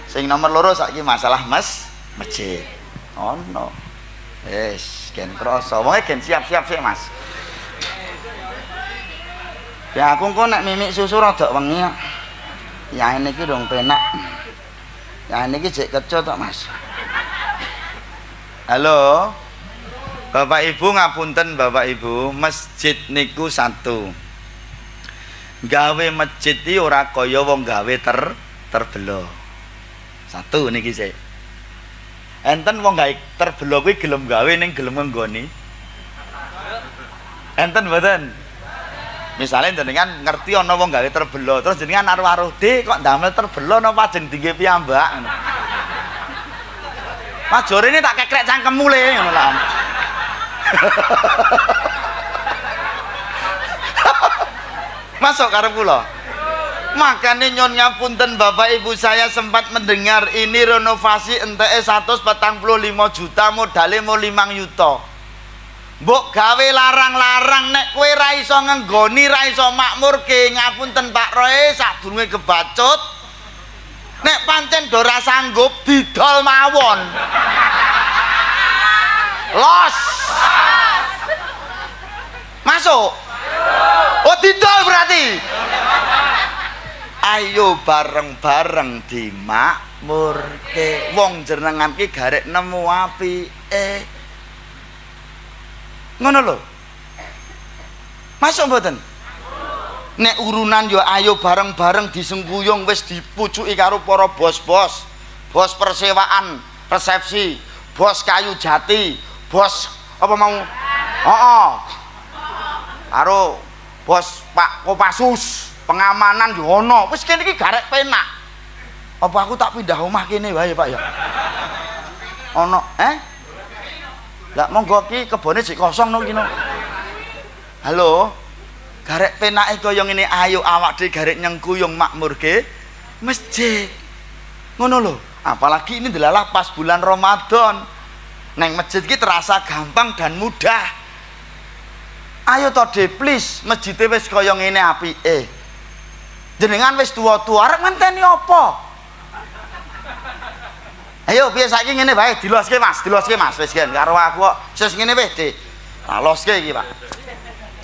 Sing nomor 2 saiki masalah masjid. Ono. Wis, gen krasa. Wong gen siap-siap sik, Mas. Ya aku kok nek mimik susu rada wengi. Ya ini iki dong penak. Ya ini iki jek kecut tok, Mas. Halo. Bapak Ibu ngapunten Bapak Ibu, masjid niku satu. Gawe masjid iki ora kaya wong gawe terbelo. Satu niki sik. Enten wong gawe terbelo kuwi gelem gawe ning gelem nggoni. Enten mboten? Misalnya jenengan ngerti ana wong gawe terbelo, terus jenengan aruh-aruh, "Dik, kok ndamel terbelo napa pajeng dingge piyambak?" ngono. Mas jore ini tak kekrek cangkemmu le ngono lah. Masuk karep kula. Makanya nyon ngapunten Bapak Ibu, saya sempat mendengar ini renovasi enteke 145 juta, modale mau 5 yuta. Mbok gawe larang-larang nek kowe ra iso ngenggoni, ra iso makmurke, ngapunten Pak Roe sadurunge kebacut. Nek pancen do ra sanggup didol mawon. Los. Masuk. Oh, didol berarti. Ayo bareng-bareng dimakmurke. Wong jenengan ki garek nemu apike. Ngono lho. Masuk mboten? Nek urunan yo ayo bareng-bareng disengguyung, wis dipucuki karo para bos-bos. Bos persewaan, resepsi, bos kayu jati, bos apa mau? Heeh. Karo bos Pak Kopassus, pengamanan yo ono. Wis kene iki garek penak. Apa aku tak pindah omah kene wae, Pak ya? Ono, Lah monggo ki kebone sik kosong no kino. Halo. Garek penake kaya ngene, ayo awak dhewe garek nyengkuyung makmurke masjid. Ngono lho. Apalagi ini delalah pas bulan Ramadan. Neng masjid ki terasa gampang dan mudah. Ayo to de please, masjide wis kaya ngene apike. Jenengan wis tuwa-tuwa arep ngenteni apa? Ayo piye saiki ngene bae, diloske Mas, wis gen karo aku kok. Sis ngene wis, Dik. Tak loske iki, Pak.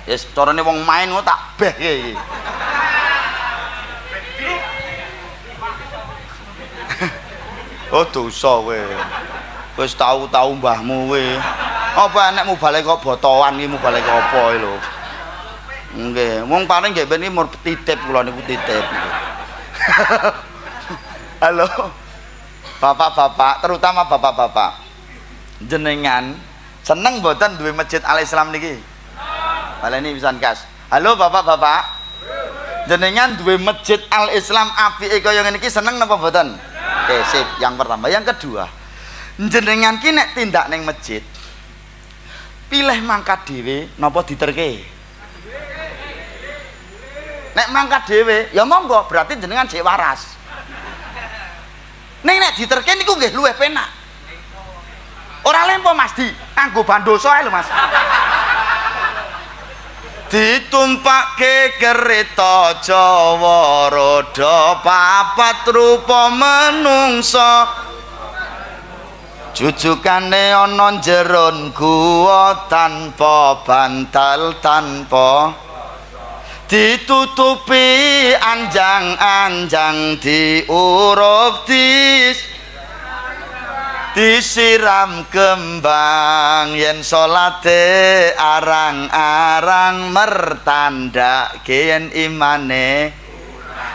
Yes, carane wong main kok tak beh iki. Oh dosa kowe. Wis tau-tau mbahmu kowe. Apa enekmu balik kok botoan iki balik apa iki lho. Nggih, wong paling nggih ben iki mur titip kula niku titip. Halo. Bapak-bapak, terutama bapak-bapak. Jenengan seneng mboten duwe masjid Al-Islam niki? Baleni pisan kas. Halo bapak-bapak. Jenengan duwe masjid Al-Islam apike kaya ngene iki seneng napa mboten? Oke, sip. Yang pertama, yang kedua. Jenengan ki nek tindak ning masjid pilih mangkat dhewe napa diterke? Nek mangkat dhewe ya monggo, berarti jenengan jek waras. Nek diterke niku nggih luwih penak. Ora lempo Mas Di, nganggo bandoso ae lho Mas. Ditumpake kereta Jawa roda papat rupa menungsa. Jujukane ana jeron guwa tanpa bantal tanpa ditutupi anjang-anjang diuruk disiram kembang yen salate arang-arang mertandake yen imane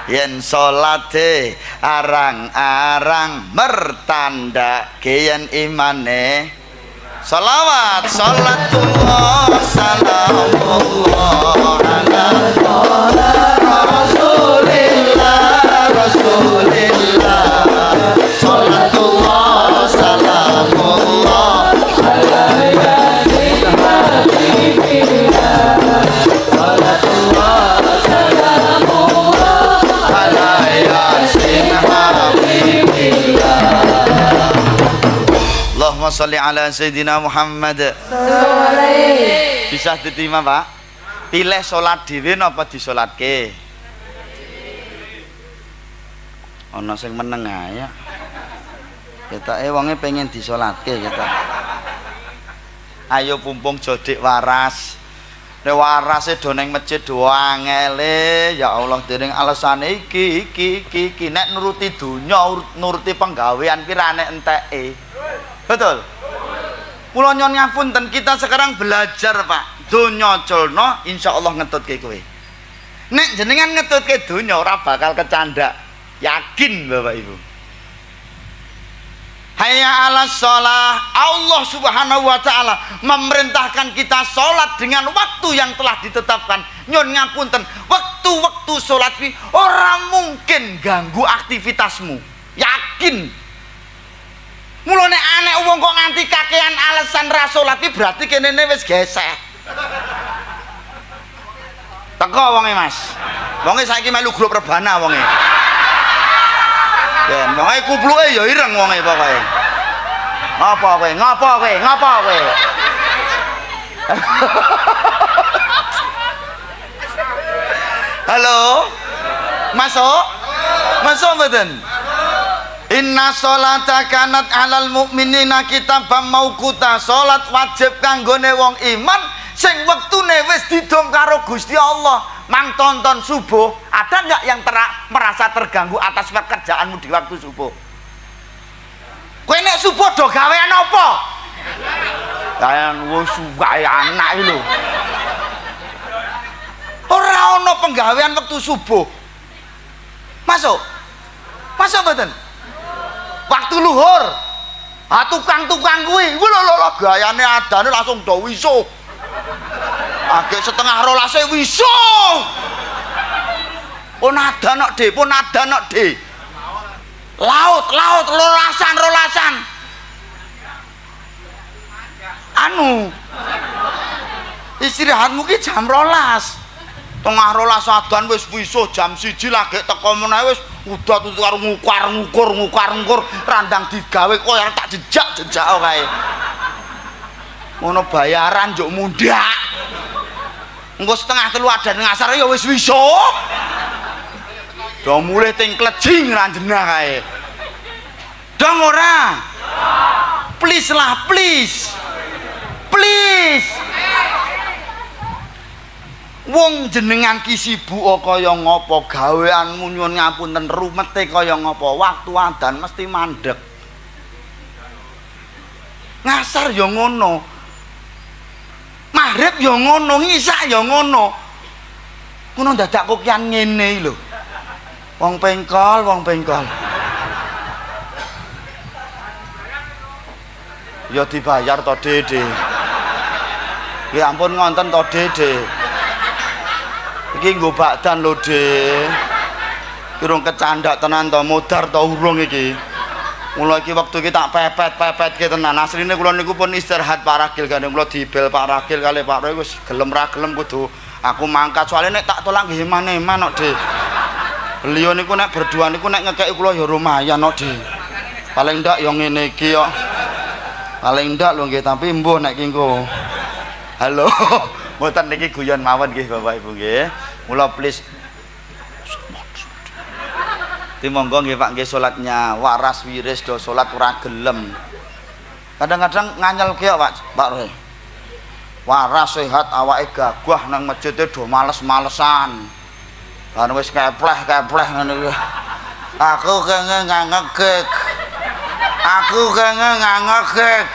yen salate arang-arang mertandake yen imane salawat salatullah salamullah ala rasulillah rasulillah salatullah salamullah ala yasin habibillah salatullah salamullah ala yasin habibillah. Allahumma sholli ala Sayyidina Muhammad. Bisa diterima Pak? Pilih sholat dhewe napa disolatke? Ana sing meneng ae. Ketake wonge pengen disolatke kita. Ayo pumpung jodik waras. Nek warase do ning masjid do angele, ya Allah dening alesane iki nek nuruti donya nuruti penggawean ki ra nek enteke. Betul. Kula nyon ngapunten, kita sekarang belajar Pak. Donya culno insyaallah ngetutke kowe. Nek jenengan ngetutke donya ora bakal kecandak. Yakin Bapak Ibu. Hayya 'alas shalah. Allah Subhanahu wa taala memerintahkan kita salat dengan waktu yang telah ditetapkan. Nyon ngapunten, waktu-waktu salat kuwi ora mungkin ganggu aktivitasmu. Yakin. Mulane anek wong kok nganti kakean alasan ra salat iki berarti kene wis gesek. Teko wonge Mas. Wonge saiki melu grup rebana wonge. Ben wonge kupluke ya ireng wonge pokoke. Ngapa kowe? Ngapa kowe? Ngapa kowe? Halo? Masuk? Masuk mboten? Inna sholata kanat 'alal mu'minina kitaban mauquta. Salat wajib kanggone wong iman sing wektune wis didom karo Gusti Allah. Mang tonton subuh, ada enggak yang merasa terganggu atas pekerjaanmu di waktu subuh? Kowe nek subuh do gawean apa? Kayan wis wae anak iki lho. Ora ana penggawean wektu subuh. Masuk. Masuk mboten? Waktu luhur. Ah tukang-tukang kuwi, lho gayane adane langsung do wisuh. Agek setengah rolase wisuh. Pun ada nok De, pun ada nok De. Laut rolasan. Anu. Istirahatmu ki jam 12. Tengah rolas adan wis wisuh jam 1 lagi teko meneh wis udah tutu karo ngukar-ngukur randang digawe koyo tak jejak kae. Ngono bayaran njuk mundak. Engko setengah 3 adan ngasar ya wis wisuh. Do mulih ting klejing ranjenah kae. Dong ora? Please lah, please. Wong jenengan ki sibuk kaya ngapa, gaweanmu nyuwun ngapunten rumete kaya ngapa, waktu adan mesti mandeg. Ngasar ya ngono. Maghrib ya ngono, ngisak ya ngono. Ngono dadak kokian ngene lho. Wong pengkol, wong pengkol. Ya dibayar to, Dede. Ya ampun ngonten to, Dede. Iki nggo bakdan lho, De. Kirung kecandak tenan to, modar to urung iki. Mula iki wektu iki tak pepet ki tenan. Asline kula niku pun istirahat Pak Ragil gandeng kula dibel Pak Ragil kali Pak Roy wis gelem ra gelem kudu aku mangkat soalnya nek tak tolak nggih eman-eman kok, De. Beliau niku nek berdua niku nek ngekeki kula ya lumayan kok, De. Paling ndak ya ngene iki kok. Paling ndak lho nggih tapi mbuh nek ki engko. Halo. Mboten niki guyon mawon nggih Bapak Ibu nggih. Mula please. Monggo nggih Pak nggih salatnya waras wiris do salat ora gelem. Kadang-kadang nganyel ki Pak Roy. Waras sehat awake gagah nang masjid do males-malesan. Lan wis kepleh-kepleh ngene iki. Aku kenge ngangekek. Aku kenge ngangekek.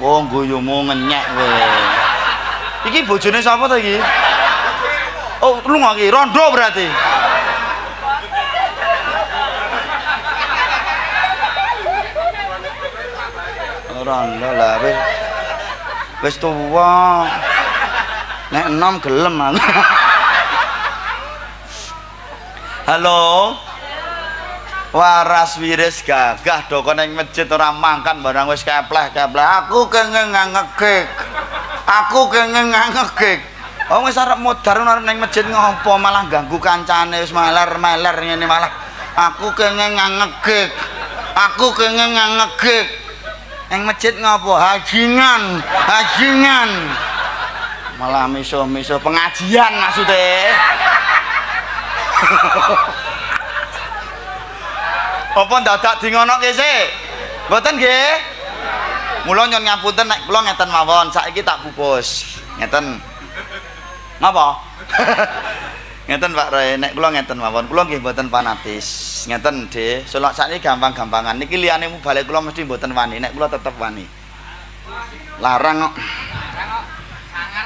Wong guyumu ngenyek kowe. Iki bojone sapa to iki? Oh, lunga iki rondo berarti. Rondo lah wis tuwa. Nek enom gelem aku. Halo. Waras wiris gagah do kon ning masjid ora mangkat barang wis kepleh-kepleh. Aku kenging ngangekek. Aku kenging ngangekek. Wong wis arep modar ning masjid ngopo malah ganggu kancane wis meler-meler ngene malah. Aku kenging ngangekek. Aku kenging ngangekek. Ning masjid ngopo? Hajingan, hajingan. Malah miso-miso pengajian maksudnya. Apa dadak di ngono ki sik? Mboten nggih. Mula nyuwun ngapunten nek kula ngeten mawon, saiki tak pupus. Ngeten. Napa? Ngeten Pak Roy, nek kula ngeten mawon, kula nggih mboten fanatis. Ngeten, De. Salat sakniki gampang-gampangan. Niki liyane balik kula mesti mboten wani, nek kula tetep wani. Larang kok.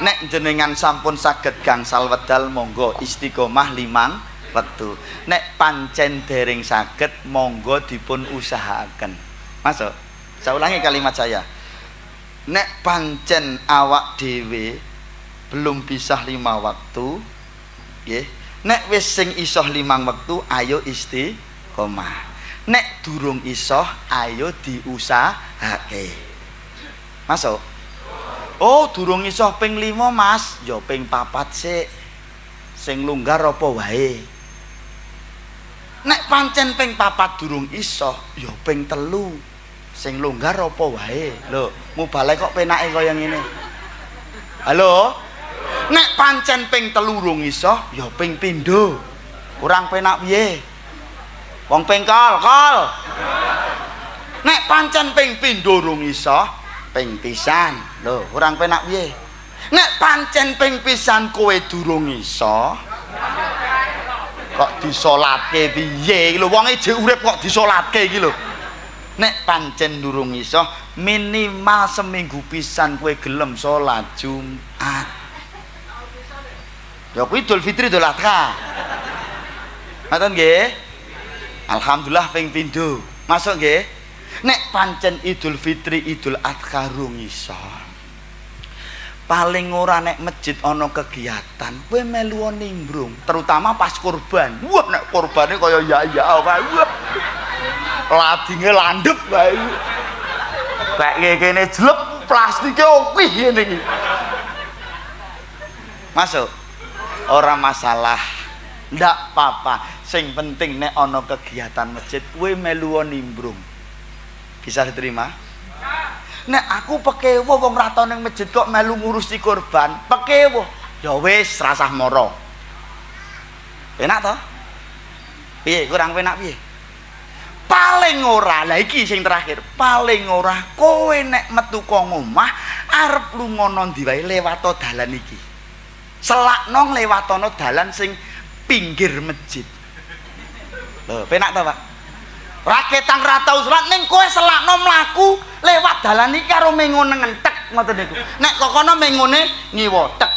Nek jenengan sampun saged gangsal wedal monggo istiqomah 5 wektu. Nek pancen dereng saged monggo dipun usahaaken. Masuk. Saya ulangi kalimat saya. Nek pancen awak dhewe belum bisa 5 waktu, nggih. Nek wis sing iso 5 wektu ayo istiqomah. Nek durung iso ayo diusahake. Masuk. Oh, durung iso ping 5, Mas. Ya ping 4 sik. Sing longgar apa wae. Nek pancen ping 4 durung iso, ya ping 3. Sing longgar apa wae. Lho, mubalek kok penake kaya ngene. Halo? Nek pancen ping 3 durung iso, ya ping 7. Kurang penak piye? Wong pengkol, kol. Nek pancen ping 7 durung iso, ping 1. Lho, kurang penak piye? Nek pancen ping 1 kowe durung iso, kok disolatke piye lho, wong e urip kok disolatke iki lho. Nek pancen durung iso minimal seminggu pisan kowe gelem salat Jumat. Ya kuwi Idul Fitri Idul Adha. Ngoten nggih? Alhamdulillah ping 7. Masuk nggih? Nek pancen Idul Fitri Idul Adha rung iso, paling ora nek masjid ana kegiatan kowe melu nimbrung, terutama pas kurban. Wah nek kurbane kaya ya kae. Wah. Ladinge landhep kae. Kayak kene jlep plastike opih ngene iki. Masuk. Ora masalah. Ndak apa-apa. Sing penting nek ana kegiatan masjid kowe melu nimbrung. Bisa diterima? Nek aku pekewo wong ra tau ning masjid kok melu ngurusi kurban, pekewo. Ya wis rasah mara. Enak to? Piye kurang penak piye? Paling ora, lah iki sing terakhir, paling ora kowe nek metu ka omah arep lunga nang ndi wae lewat dalan iki. selakno nglewatono dalan sing pinggir masjid. Lho, penak ta, Pak? Raketang ra tau salat ning kowe selakno mlaku lewat dalan iki karo mengone ngentek ngoten niku. Nek kok kono mengone ngiwotek.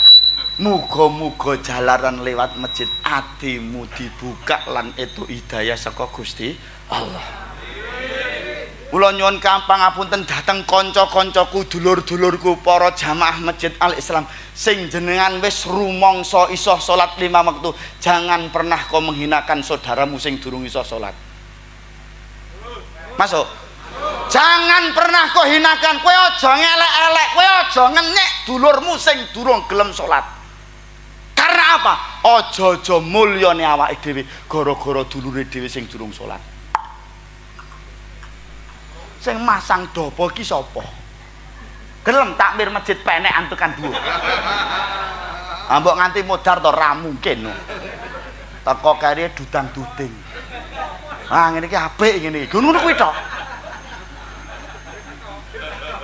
Muga-muga jalaran lewat masjid atimu dibuka lan itu hidayah saka Gusti Allah. Kula nyuwun pangapunten dhateng kanca-kancaku, dulur-dulurku, para jamaah Masjid Al Islam sing jenengan wis rumangsa iso salat 5 waktu, jangan pernah kau menghinakan saudaramu sing durung iso salat. Masuk. Jangan pernah kau hinakan, kowe aja ngelek-elek, kowe aja ngenyek dulurmu sing durung gelem salat. Karena apa? Aja-aja mulyane awake dhewe gara-gara dulure dhewe sing durung salat. Sing masang dopo ki sapa? Gelem takmir masjid penek antukan dhuwur. Ambok nganti modar to ra mungkin. Teko kare dudang-duding. Ah ngene iki apik ngene iki. Ngono kuwi tok.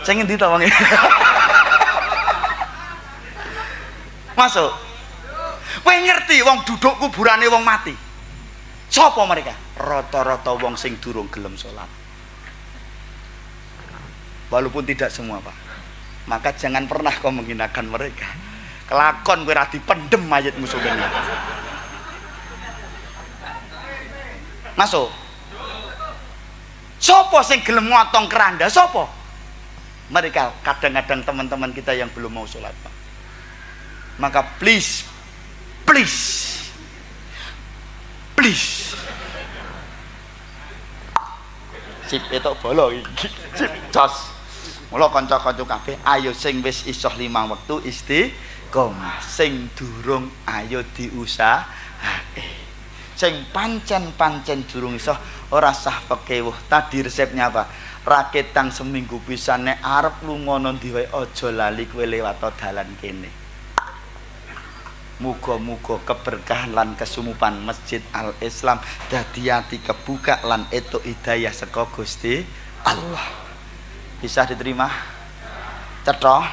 Sing endi to wong iki? Masuk. Kowe ngerti wong duduk kuburane wong mati. Sapa mereka? Rata-rata wong sing durung gelem salat. Walaupun tidak semua, Pak. Maka jangan pernah kau menghinakan mereka. Kelakon kowe ra dipendem mayit musuh kene. Masuk. Sopo sing gelem ngotong keranda? Sopo? Mereka kadang-kadang teman-teman kita yang belum mau sholat, Pak. Maka please sip itu bolo iki. Sip jos. Mula kanca-kanca kabeh ayo sing wis iso 5 wektu istiqomah, sing durung ayo diusahake. Sing pancen durung iso ora sah pekewuh. Tadi resepnya apa? Raketang seminggu pisan nek arep lunga ndi wae aja lali kowe lewat dalan kene. Muga-muga keberkahan lan kesumupan Masjid Al Islam dadi ati kebuka lan etuk hidayah saka Gusti Allah. Bisa diterima? Cetha?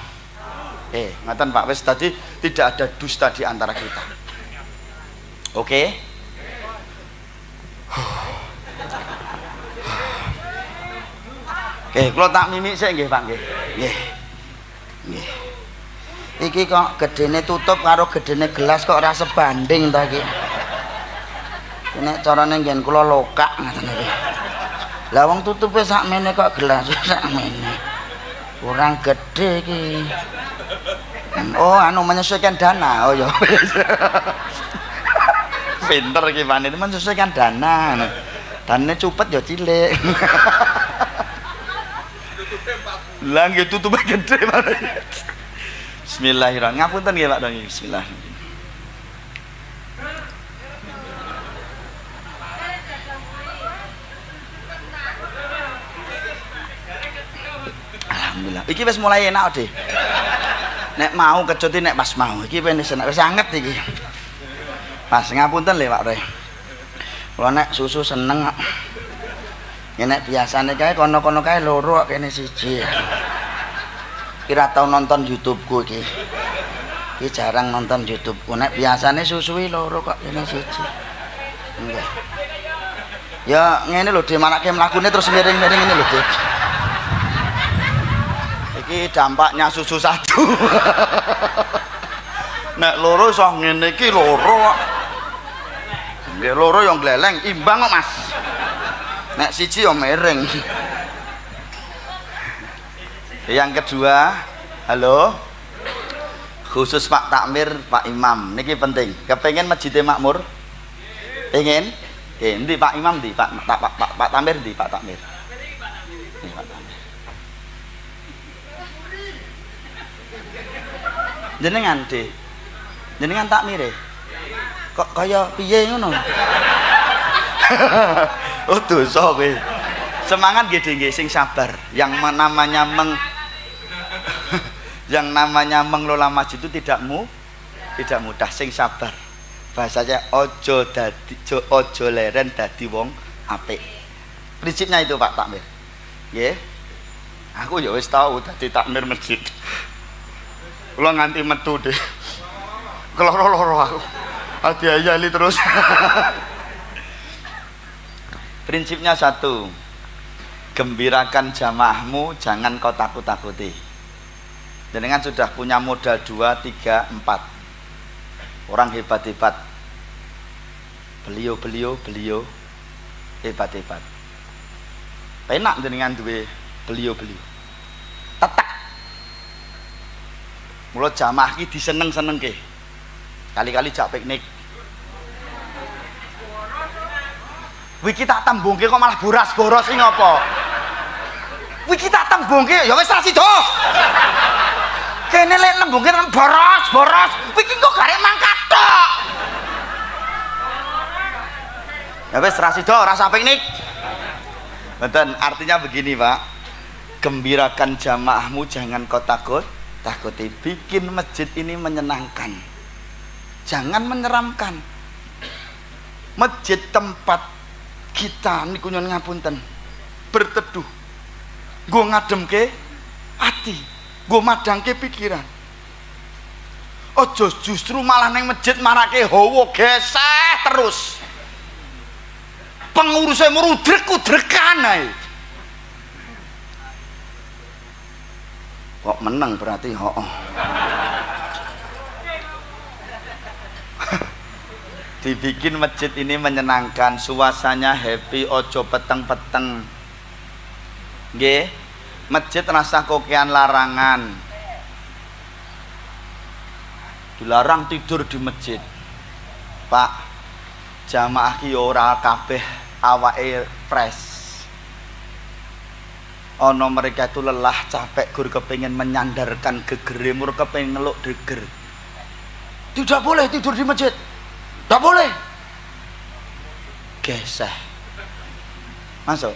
Ngaten Pak, wis tadi tidak ada dusta di antara kita. Oke? Oke, kula tak mimik sik nggih Pak nggih. Nggih. Iki kok gedene tutup karo gedene gelas kok ora sebanding ta iki. Nek carane nggen kula lokak ngoten iki. Lah wong tutupe sakmene kok gelas sakmene. Kurang gede iki. Oh, anu menyesuaikan dana. Oh ya. Pinter iki Pak, itu menyesuaikan dana. Danane cupet ya cilik. Lah nggih tutupe gede Pak. Bismillahirrahmanirrahim. Ngapunten nggih Pak Dong. Bismillahirrahmanirrahim. Alhamdulillah. Iki wis mulai enak deh. Nek mau kecuti nek pas mau. Iki wis anget iki. Pas ngapunten lho Pak Roy. Kula nek susu seneng kok. Nek biasane kae kono-kono kae loro kok kene siji. Kira tau nonton YouTube-ku iki. Iki jarang nonton YouTube-ku. Nek biasane susui loro kok kene siji. Enggak. Ya ngene lho Dik, manake mlakune terus miring-miring ngene lho Dik. Iki dampaknya susu satu. Nek loro iso ngene iki loro kok. Nggih loro yang gleleng imbang kok Mas. Nek siji yo miring. Yang kedua, halo, khusus Pak Takmir, Pak Imam, niki penting. Kepengen masjidnya makmur? Pengen? Endi Pak Imam di Pak Takmir di Pak Takmir. Ini Pak Takmir. Jenengan di, jenengan Takmir kok kaya piye ngono? Oh dosa kowe. Semangat nggih sing sabar. Yang namanya mengelola masjid itu tidak mudah, sing sabar. Bahasanya ojo leren dadi wong apik. Prinsipnya itu Pak Takmir. Nggih. Aku ya wis tau dadi takmir masjid. Kula nganti metu deh. keloro-loro aku. Diayali terus. Prinsipnya satu, gembirakan jamaahmu, jangan kau takut-takuti. Jenengan sudah punya modal 2, 3, 4 orang hebat-hebat, beliau hebat-hebat. Penak jenengan duwe beliau tetek. Mula jamaah ki diseneng-senengke. Kali-kali jak piknik. Wiki tak tembungke kok malah boros-boros iki ngopo? Wiki tak tembungke ya wis ra sida. Kene lek nembungke boros-boros, wiki kok garek mangkat tok. Ya wis ra sida, rasa piknik. Betul, artinya begini Pak, gembirakan jamaahmu, jangan kau takuti. Bikin masjid ini menyenangkan, jangan menyeramkan. Masjid tempat kita niku nyuwun ngapunten berteduh, nggo ngademke ati, nggo madangke pikiran. Ojo justru malah neng masjid marake hawa geseh terus. Pengurusnya merudrek-udrekan ae. Kok menang berarti Dibikin masjid ini menyenangkan, suasananya happy, ojo peteng-peteng. Nggih, masjid rasa kokean larangan. Dilarang tidur di masjid. Pak, jamaah ki ora kabeh awake fresh. Ono mereka itu lelah, capek, gur kepengin menyandarkan gegere, mur kepengin ngeluk deger. Tidak boleh tidur di masjid. Tidak boleh. Geseh. Masuk.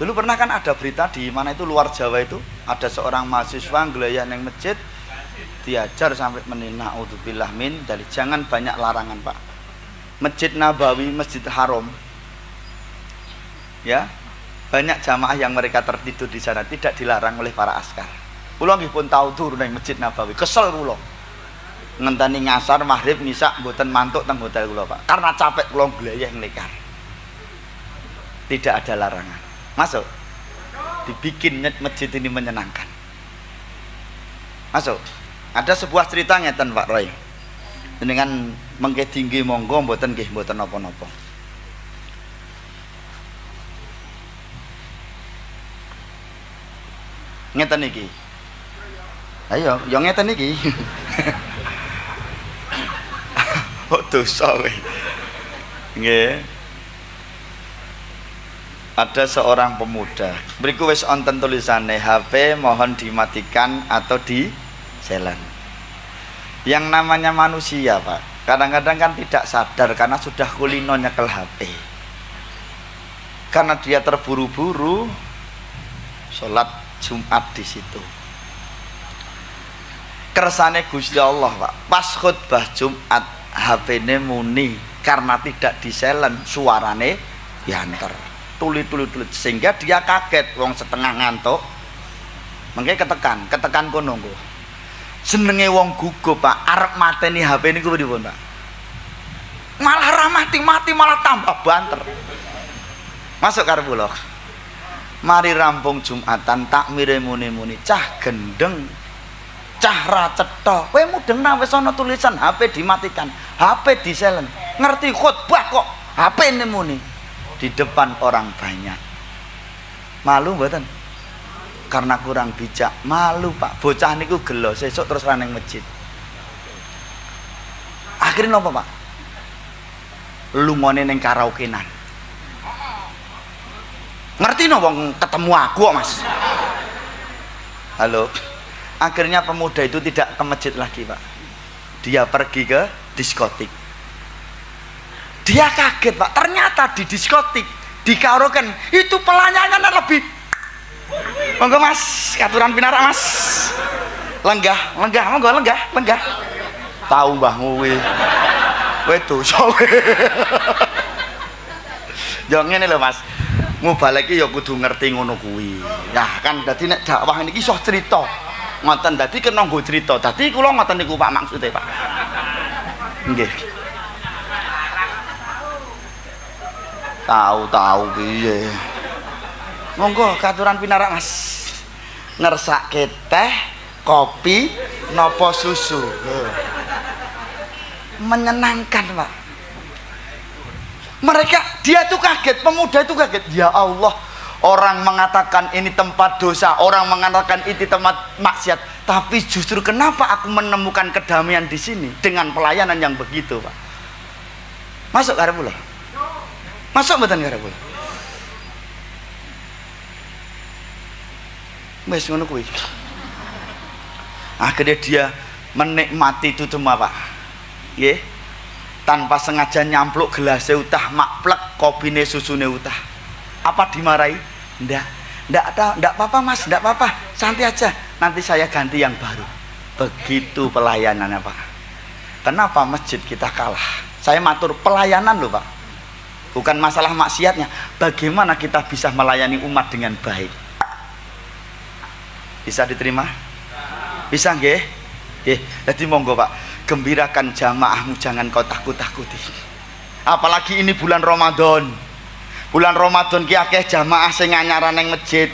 Dulu pernah kan ada berita di mana itu luar Jawa itu ada seorang mahasiswa ngelayah neng masjid, diajar sampai menina naudzubillah min dari jangan banyak larangan Pak. Masjid Nabawi, Masjid Haram, ya banyak jamaah yang mereka tertidur di sana tidak dilarang oleh para askar. Kula nggih pun tahu tur nang Masjid Nabawi, kesel kula. Ngenteni ngasar maghrib misa mboten mantuk teng hotel kula Pak. Karena capek kula glayeh nglekar. Tidak ada larangan. Masuk. Dibikin masjid ini menyenangkan. Masuk. Ada sebuah cerita ngeten Pak Roy. Dengan mengke tinggi monggo mboten nggih mboten napa-napa. Ngeten iki. Ayo, yo ngeten iki. Oh dosa kowe. Nggih. Ada seorang pemuda. Mriku wis wonten tulisane HP mohon dimatikan atau di silent. Yang namanya manusia Pak, kadang-kadang kan tidak sadar karena sudah kulino nyekel HP. Karena dia terburu-buru sholat Jumat di situ. Kersane Gusti Allah Pak, pas khutbah Jumat HP-ne muni karena tidak diselen, suarane diantar. Tulit sehingga dia kaget, wong setengah ngantuk. Mengke ketekan kono nggo. Senenge wong gugup Pak, arep mateni HP niku pripun Pak? Malah mati malah tambah banter. Masuk karep kula. Mari rampung Jumatan takmire muni-muni cah gendeng, cah ra cetha. Kowe mudeng nang wis ana tulisan HP dimatikan, HP diselen. Ngerti khutbah kok HP-ne muni di depan orang banyak. Malu mboten? Karena kurang bijak, malu Pak. Bocah niku gelo sesuk terus ra ning masjid. Akhirnya napa Pak? Lungone ning karaokean. Ngerti no wong ketemu aku kok Mas. Halo. Akhirnya pemuda itu tidak ke masjid lagi Pak. Dia pergi ke diskotik. Dia kaget Pak. Ternyata di diskotik, di karaokean itu pelanyangan lebih. Monggo Mas, katuran pinarak Mas. Lenggah, monggo lenggah. Tahu mbahmu kowe. Kowe dosa kowe. Yo ngene lho Mas. Mubalek iki ya kudu ngerti ngono kuwi. Nah, kan dadi nek dakwah niki iso crita. Ngoten dadi kena nggo crita. Dadi kula ngoten niku Pak maksude Pak. Nggih. Tahu piye. Monggo katuran pinarak Mas. Ngersake teh, kopi, nopo susu. Menyenangkan, Pak. Dia tuh kaget, pemuda itu kaget. Ya Allah, orang mengatakan ini tempat dosa, orang mengatakan ini tempat maksiat, tapi justru kenapa aku menemukan kedamaian di sini dengan pelayanan yang begitu, Pak? Masuk karep kula. Masuk mboten karep kula. Wis ngono kuwi. Akhirnya dia menikmati itu semua, Pak. Nggih. Tanpa sengaja nyampluk gelasnya utah, makplek kopine susune utah. Apa dimarahi? Ndak apa-apa Mas, ndak apa-apa, santai aja, nanti saya ganti yang baru. Begitu pelayanannya, Pak. Kenapa masjid kita kalah? Saya matur pelayanan loh, Pak, bukan masalah maksiatnya. Bagaimana kita bisa melayani umat dengan baik? Bisa diterima? Bisa nggih? Nggih. Jadi monggo, Pak, gembirakan jamaahmu, jangan kau takut-takuti. Apalagi ini bulan Ramadan. Bulan Ramadan ki akeh jamaah sing anyaran ning masjid.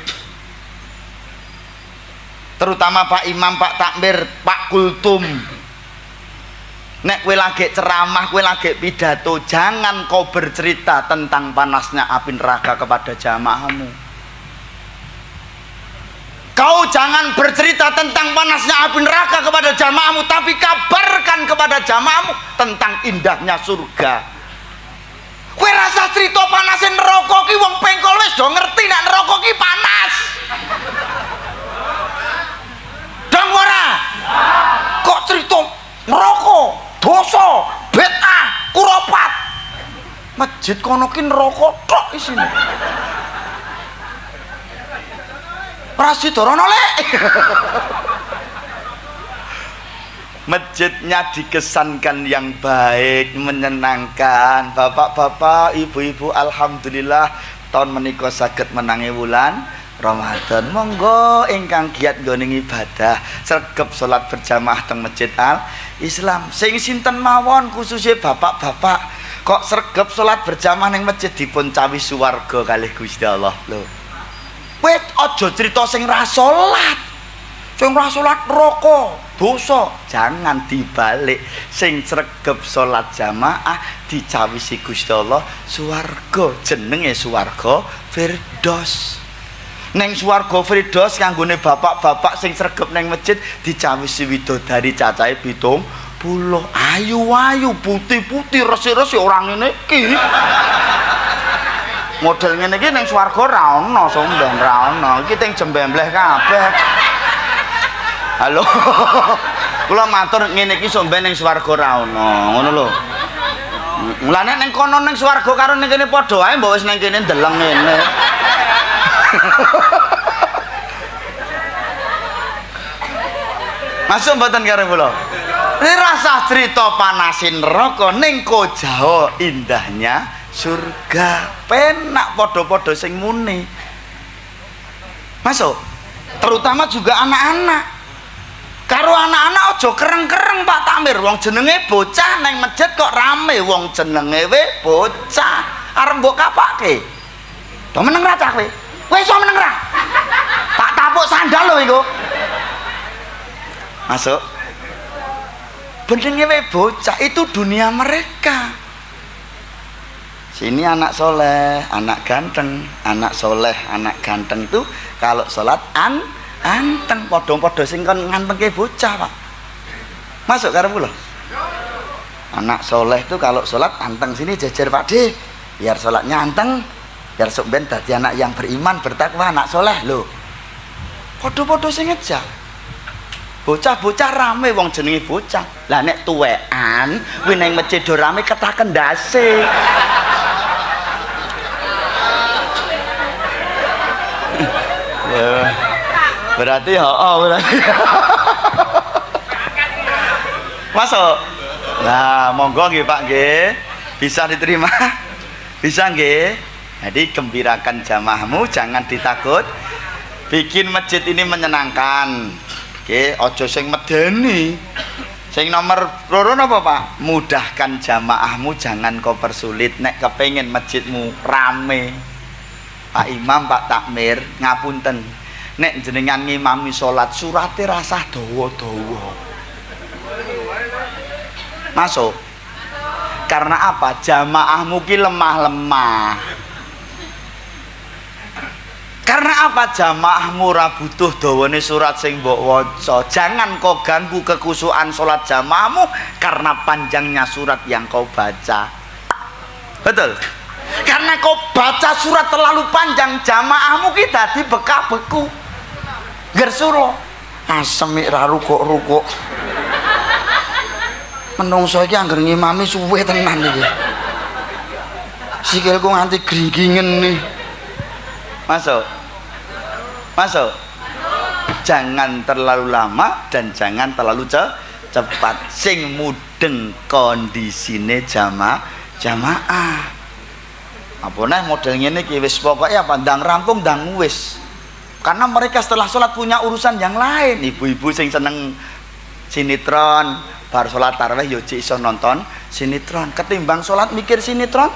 Terutama Pak Imam, Pak Takmir, Pak Kultum. Nek kowe lagi ceramah, kowe lagi pidato, jangan kau bercerita tentang panasnya api neraka kepada jamaahmu. Kau jangan bercerita tentang panasnya api neraka kepada jamaahmu, tapi kabarkan kepada jamaahmu tentang indahnya surga. Kowe rasa cerita panasin neraka ki wong pengkol wis do ngerti nek neraka ki panas. Dong ora? Kok cerita neraka, dosa, bid'ah, kuropat. Masjid kono ki neraka tok isine. Prasidorono lek. Masjidnya dikesankan yang baik, menyenangkan. Bapak-bapak, ibu-ibu, alhamdulillah tahun menika saged menangi wulan Ramadan. Monggo ingkang giat nggone ibadah, sregep salat berjamaah teng Masjid Al Islam. Sing sinten mawon khususnya bapak-bapak, kok sregep salat berjamaah ning masjid dipun cawi swarga kalih Gusti Allah lho. Wes aja cerita sing ra salat. Sing ra salat neraka, dosa. Jangan dibalik. Sing sregep salat jamaah dicawisi Gusti Allah swarga. Jenenge swarga Firdaus. Neng swarga Firdaus kanggone bapak-bapak sing sregep neng masjid dicawisi widodari cacahe 70. Ayu-ayu, putih-putih, resik-resik orang ngene iki. Model ngene iki ning swarga ra ono, somben ra ono. Iki teng jembembleh kabeh. Halo. Kula matur ngene iki somben ning swarga ra ono, ngono lho. Mulane ning kono ning swarga karo ning kene padha ae, mbok wis ning kene ndeleng ngene. Masuk mboten karo kula. Ini rasa cerita panasin neraka ning Kojao indahnya surga, penak podo-podo sing muni. Masuk, terutama juga anak-anak. Karo anak-anak ojo kereng-kereng Pak Takmir, wong jenenge bocah neng masjid kok rame, wong jenenge we bocah. Arep mbok kapake. Do meneng ra cah kowe? Kowe iso meneng ra? Tak tapuk sandal lho iku. Masuk. Jenenge we bocah, itu dunia mereka. Sini anak soleh, anak ganteng, anak soleh, anak ganteng itu kalau sholat anteng, podo-podo sing kon ngantengke bocah, Pak. Masuk karo kula. Anak soleh itu kalau sholat anteng, sini jejer Pak D, biar sholatnya anteng, biar sok ben dadi anak yang beriman, bertakwa, anak soleh lho. Podo-podo sing ngejak. Bocah-bocah rame wong jenenge bocah. Lah nek tuwekan kuwi ning masjid do rame ketah kendase. Berarti berarti. Masuk. Nah, monggo nggih Pak nggih. Bisa diterima? Bisa nggih? Jadi gembirakan jamaahmu, jangan ditakut. Bikin masjid ini menyenangkan. Oke, ojo sing medeni. Sing nomor loro napa Pak? Mudahkan jamaahmu, jangan kau persulit. Nek kepengen masjidmu rame, Pak Imam, Pak Takmir, ngapunten. Nek jenengan ngimami salat surate rasah dawa-dawa. Masuk. Karena apa? Jamaahmu ki lemah-lemah. Karena apa? Jamaahmu ora butuh dawane surat sing mbok waca. Jangan kau ganggu kekusuhan salat jamaahmu karena panjangnya surat yang kau baca. Betul? Karena kau baca surat terlalu panjang, jamaahmu ki dadi bekah beku. Gersuro. Asem ra rukuk-rukuk. Menungso iki anggere ngimami suwe tenan iki. Sikilku nganti gringgingen nih. Masuk. Jangan terlalu lama dan jangan terlalu cepat. Sing mudeng kondisine jamaah. Apa nih model ngene iki wis pokoke apa ndang rampung ndang wis. Karena mereka setelah sholat punya urusan yang lain. Ibu-ibu sing seneng sinetron, bar sholat tarawih yo iso nonton sinetron. Ketimbang sholat mikir sinetron,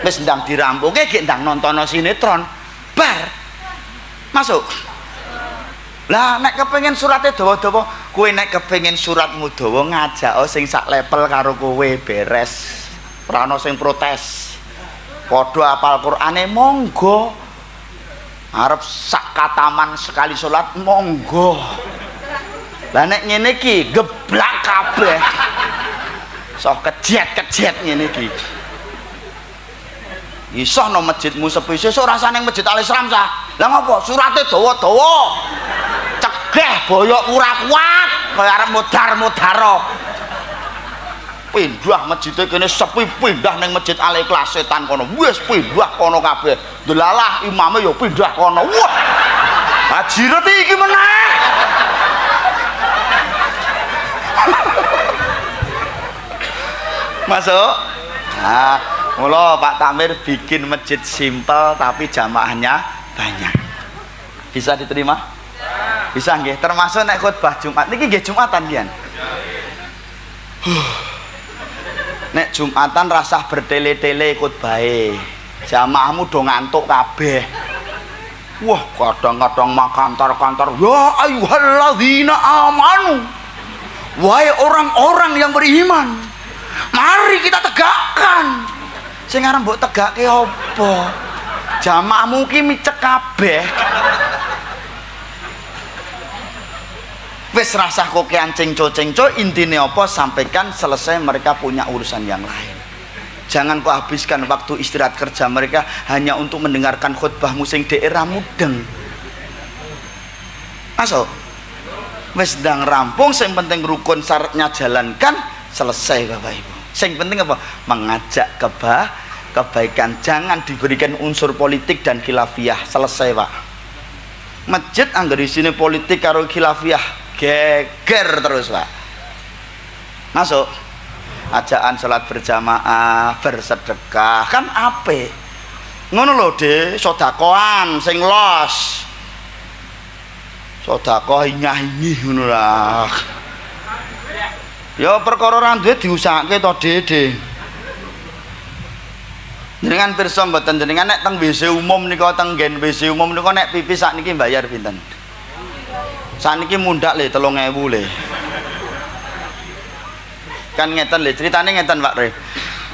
wis ndang dirampungke gek ndang nontono sinetron. Bar masuk. Lah nek kepengin surate dawa-dawa, kowe nek kepengin suratmu dawa ngajak sing sak level karo kowe beres. Ora ana sing protes. Padha apal Qur'ane monggo. Arep sak kataman sekali salat monggo. Lah nek ngene iki geblak kabeh. Sok kejet-kejet ngene iki. Iso no masjidmu sepi sesuk rasane masjid Al Islam sah. Lah ngopo? Surate dawa-dawa. Cegah boyok ora kuat kaya arep mudar-mudaro. Pindah masjidnya kene sepi, pindah ning masjid Al Ikhlas setan kono. Wis pindah kono kabeh. Delalah imame ya pindah kono. Wah. Hajiret iki meneh. Masuk. Nah, mula Pak Takmir bikin masjid simpel tapi jamaahnya banyak. Bisa diterima? Bisa nggih. Termasuk nek khutbah Jumat niki nggih Jumatan pian. Nek Jumatan rasah bertele-tele khutbahe. Jamaahmu do ngantuk kabeh. Wah, kadang-kadang makantar-kantar. Ya ayyuhalladzina amanu. Wahai orang-orang yang beriman, mari kita tegakkan. Sing arep mbok tegakke apa? Jamaahmu ki micek kabeh. Wis rasah kokean cengco-cengco, intine apa? Sampaikan selesai, mereka punya urusan yang lain. Jangan kau habiskan waktu istirahat kerja mereka hanya untuk mendengarkan khutbahmu sing daerah mudeng. Masuk. Wis ndang rampung, sing penting rukun syaratnya jalankan, selesai Bapak Ibu. Sing penting apa? Mengajak kebaikan, jangan diberikan unsur politik dan khilafiyah. Selesai Pak. Masjid anggar isine politik karo khilafiyah geger terus Pak. Masuk. Ajaan sholat berjamaah, bersedekah kan apik. Ngono lho De, sedekahan sing los. Sedekah nyah-nyih ngono lah. Ya perkara ra duwe diusahake to De. Jenengan pirsa mboten jenengan nek teng WC umum nika teng nggen WC umum nika nek pipis sakniki bayar pinten? Sakniki mundak le 3.000 le. Kan ngeten le, ceritanya ngeten Pak Re.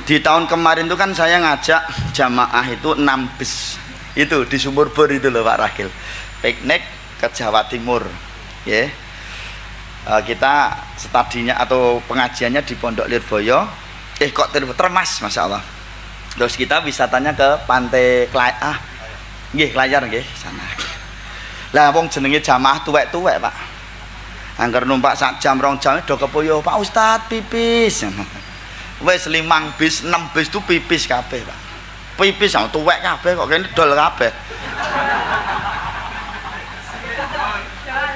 Di tahun kemarin itu kan saya ngajak jamaah itu 6 bis. Itu di Sumur Bor itu loh Pak Rakil. Piknik ke Jawa Timur. Ya. Kita studinya atau pengajiannya di Pondok Lirboyo. Kok Termas, Masya Allah. Terus kita wisatanya ke pantai nggih Klayar nggih sana. Lah wong jenenge jamaah tuwek-tuwek Pak. Angger numpak sak jam 2 jam do kepoyo Pak Ustad pipis. Wis 5 bis 6 bis itu pipis kabeh Pak. Pipis yang tuwek kabeh kok kene dol kabeh.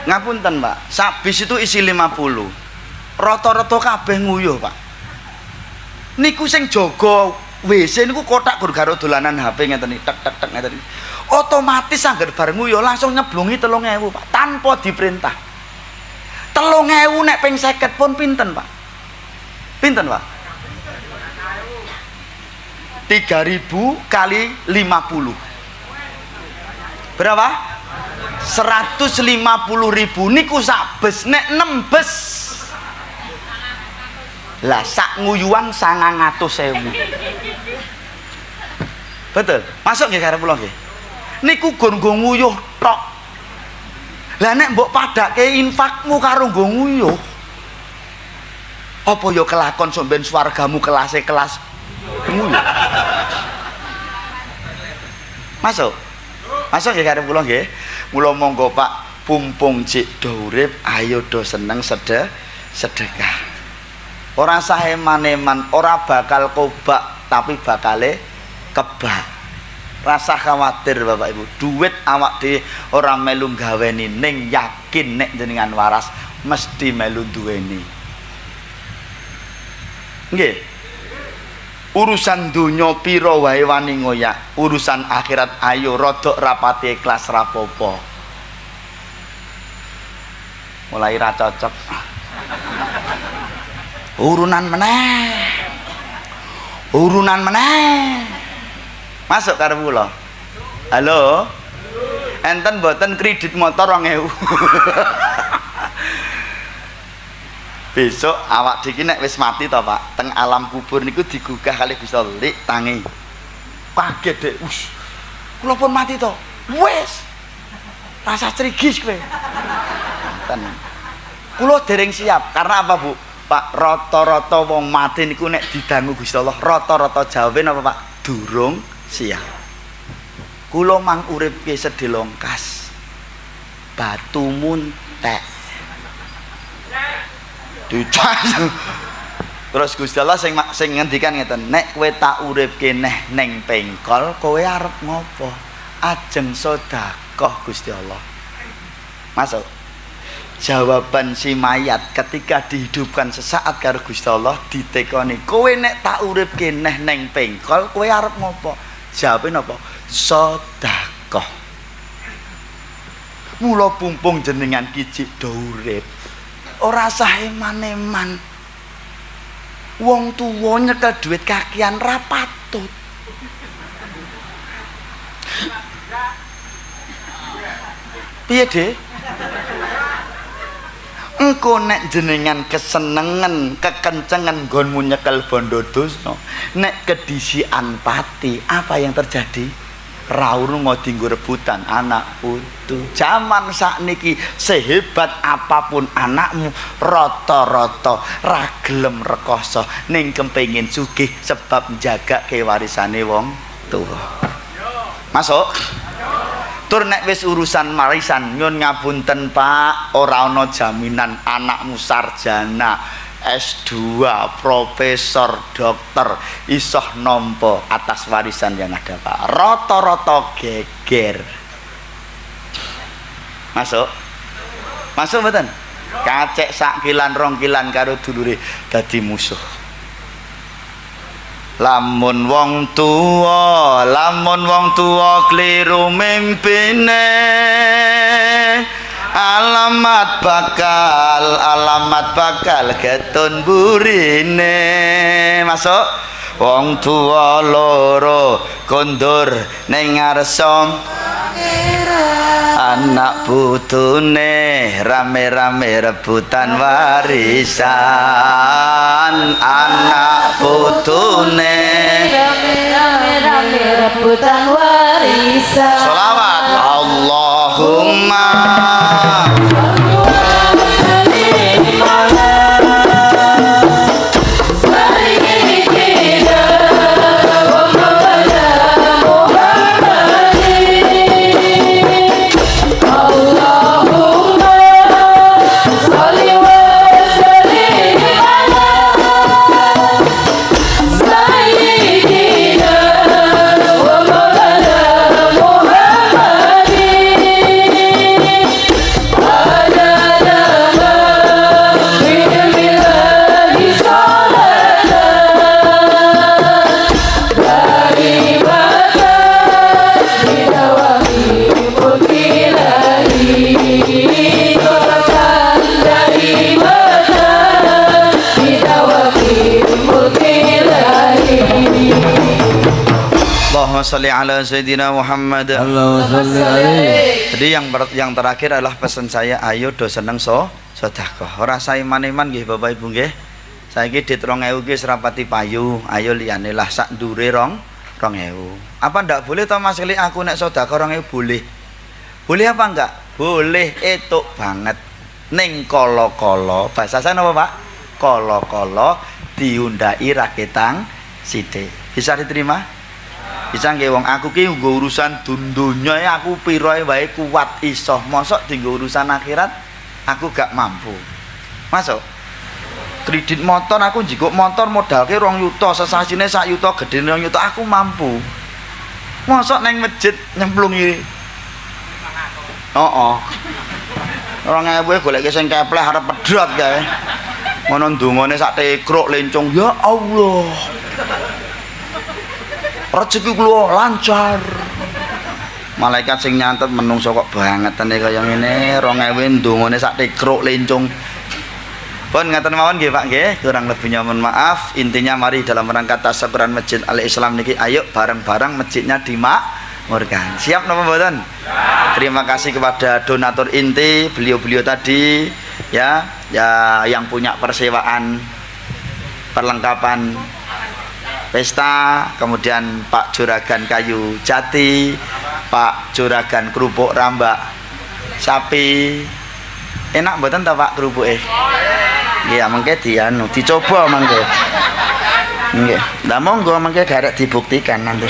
Ngapunten Pak, sak bis itu isi 50. Rata-rata kabeh nguyuh Pak. Niku sing jaga WC niku kotak gur karo dolanan HP ngeten iki tek tek tek ngeten iki. Otomatis angger bar nguyuh langsung nyeblungi 3.000 Pak tanpa diperintah. 3.000 nek ping 50 pun pinten, Pak? Pinten, Pak? 3.000 kali 50. Berapa? 150.000 niku sak bus, nek 6 bus. Lah sak nguyuan 900.000. Betul. Masuk nggih karep kula nggih. Niku gon nggo nguyuh tok. Lah nek mbok padake infakmu karo nggo nguyuh. Apa ya kelakon sampeyan swargamu kelas nguyuh. Masuk. Masuk nggih karep kula nggih. Mula monggo Pak, pumpung cik do urip, ayo do seneng sedekah. Ora saeman-eman, ora bakal kobak tapi bakale kebak. Rasa khawatir Bapak Ibu, duit awak dhewe ora melu gaweni ning yakin nek jenengan waras mesti melu duweni. Nggih. Urusan donya pira wae wani ngoyak, urusan akhirat ayo rodok rapati ikhlas rapopo. Mulai ra cocok. Urunan meneh. Masuk karep kula. Halo. Enten mboten kredit motor 2.000. Besok awak diki nek wis mati to Pak, teng alam kubur niku digugah kali Gusti Allah, lik tangi. Kaget Dek. Kula pun mati to. Wis. Rasa crigis kowe. Enten. Kula dereng siap karena apa Bu? Pak, rata-rata wong mati niku nek didangu Gusti Allah, rata-rata jawabe napa Pak? Durung siap. Kula mang urip ki sedhelongkas. Batu muntek. Terus Gusti Allah sing ngendikan ngeten, nek kowe tak uripke neh ning pengkol, kowe arep ngopo? Ajeng sedekah Gusti Allah. Masuk. Jawaban si mayat ketika dihidupkan sesaat karo Gusti Allah ditekoni, kowe nek tak uripke neh ning pengkol, kowe arep ngopo? Jawabe napa? Sedekah. Mula pumpung jenengan kicik do urip. Ora saeman-eman. Wong tuwa nyekel duit kakian ra patut. Piye, Dik? Engko nek jenengan kesenengen, kekencengan nggonmu nyekel bondo dosa, nek kedisian pati, apa yang terjadi? Raurunga dinggo rebutan anak putu. Zaman sakniki sehebat apapun anakmu rata-rata ra gelem rekoso ning kepengin sugih sebab njaga kewarisane wong tuwa. Masuk. Tur nek wis urusan warisan nyun ngapunten Pak, ora ana jaminan anakmu sarjana S2, profesor, dokter isoh nompo atas warisan yang ada Pak. Rata-rata geger. Masuk? Masuk mboten? Kacek sak kilan 2 kilan karo dulure dadi musuh. Lamun wong tuwa kliru mimpine, alamat bakal getun burine. Masuk. Wong tuwa loro kondur ning ngarsa anak putune rame-rame rebutan warisan. Anak putune rame-rame rebutan warisan. Sholawat Allahumma Allahumma sholli ala sayyidina Muhammad. Allahumma sholli alaihi. Jadi yang terakhir adalah pesan saya, ayo do seneng sedekah. Ora saiman-iman nggih Bapak Ibu nggih. Saiki dit 2000 ki serapati payu, ayo liyane lah sak ndure 2000. Apa ndak boleh toh Mas Kli aku nek sedekah 2000 boleh. Boleh apa enggak? Boleh, etuk banget. Ning kala-kala, bahasa saya apa Pak? Kala-kala diundai raketang sithik. Bisa diterima? Bisa nggih wong aku ki nggo urusan dundonya ya aku piroe wae kuat iso. Mosok dienggo urusan akhirat aku gak mampu. Masuk. Kredit motor aku njikuk motor modalke 2 juta, sesasine 1 juta, gedene 2 juta aku mampu. Mosok neng masjid nyemplungi. Heeh. 2000 goleke sing kepleh arep pedhot kae. Ngono ndungane sak tekruk lencong, ya Allah. Rezeki kula lancar. Malaikat sing nyantet menungso kok bangetane kaya ngene, 2000 ndungane sak tekruk lencong. Pun ngaten mawon nggih Pak nggih, kurang lebihnya mohon maaf. Intinya mari dalam rangka tasawuran Masjid Al-Islam niki ayo bareng-bareng masjidnya dimakmurkan. Siap napa mboten? Terima kasih kepada donatur inti, beliau-beliau tadi ya yang punya persewaan perlengkapan pesta, kemudian Pak Juragan Kayu Jati, Pak Juragan Kerupuk Rambak Sapi. Enak mboten ta Pak kerupuke? Iya, mengke dicoba mengke. Nggih. Lah monggo mengke garek dibuktikan nanti.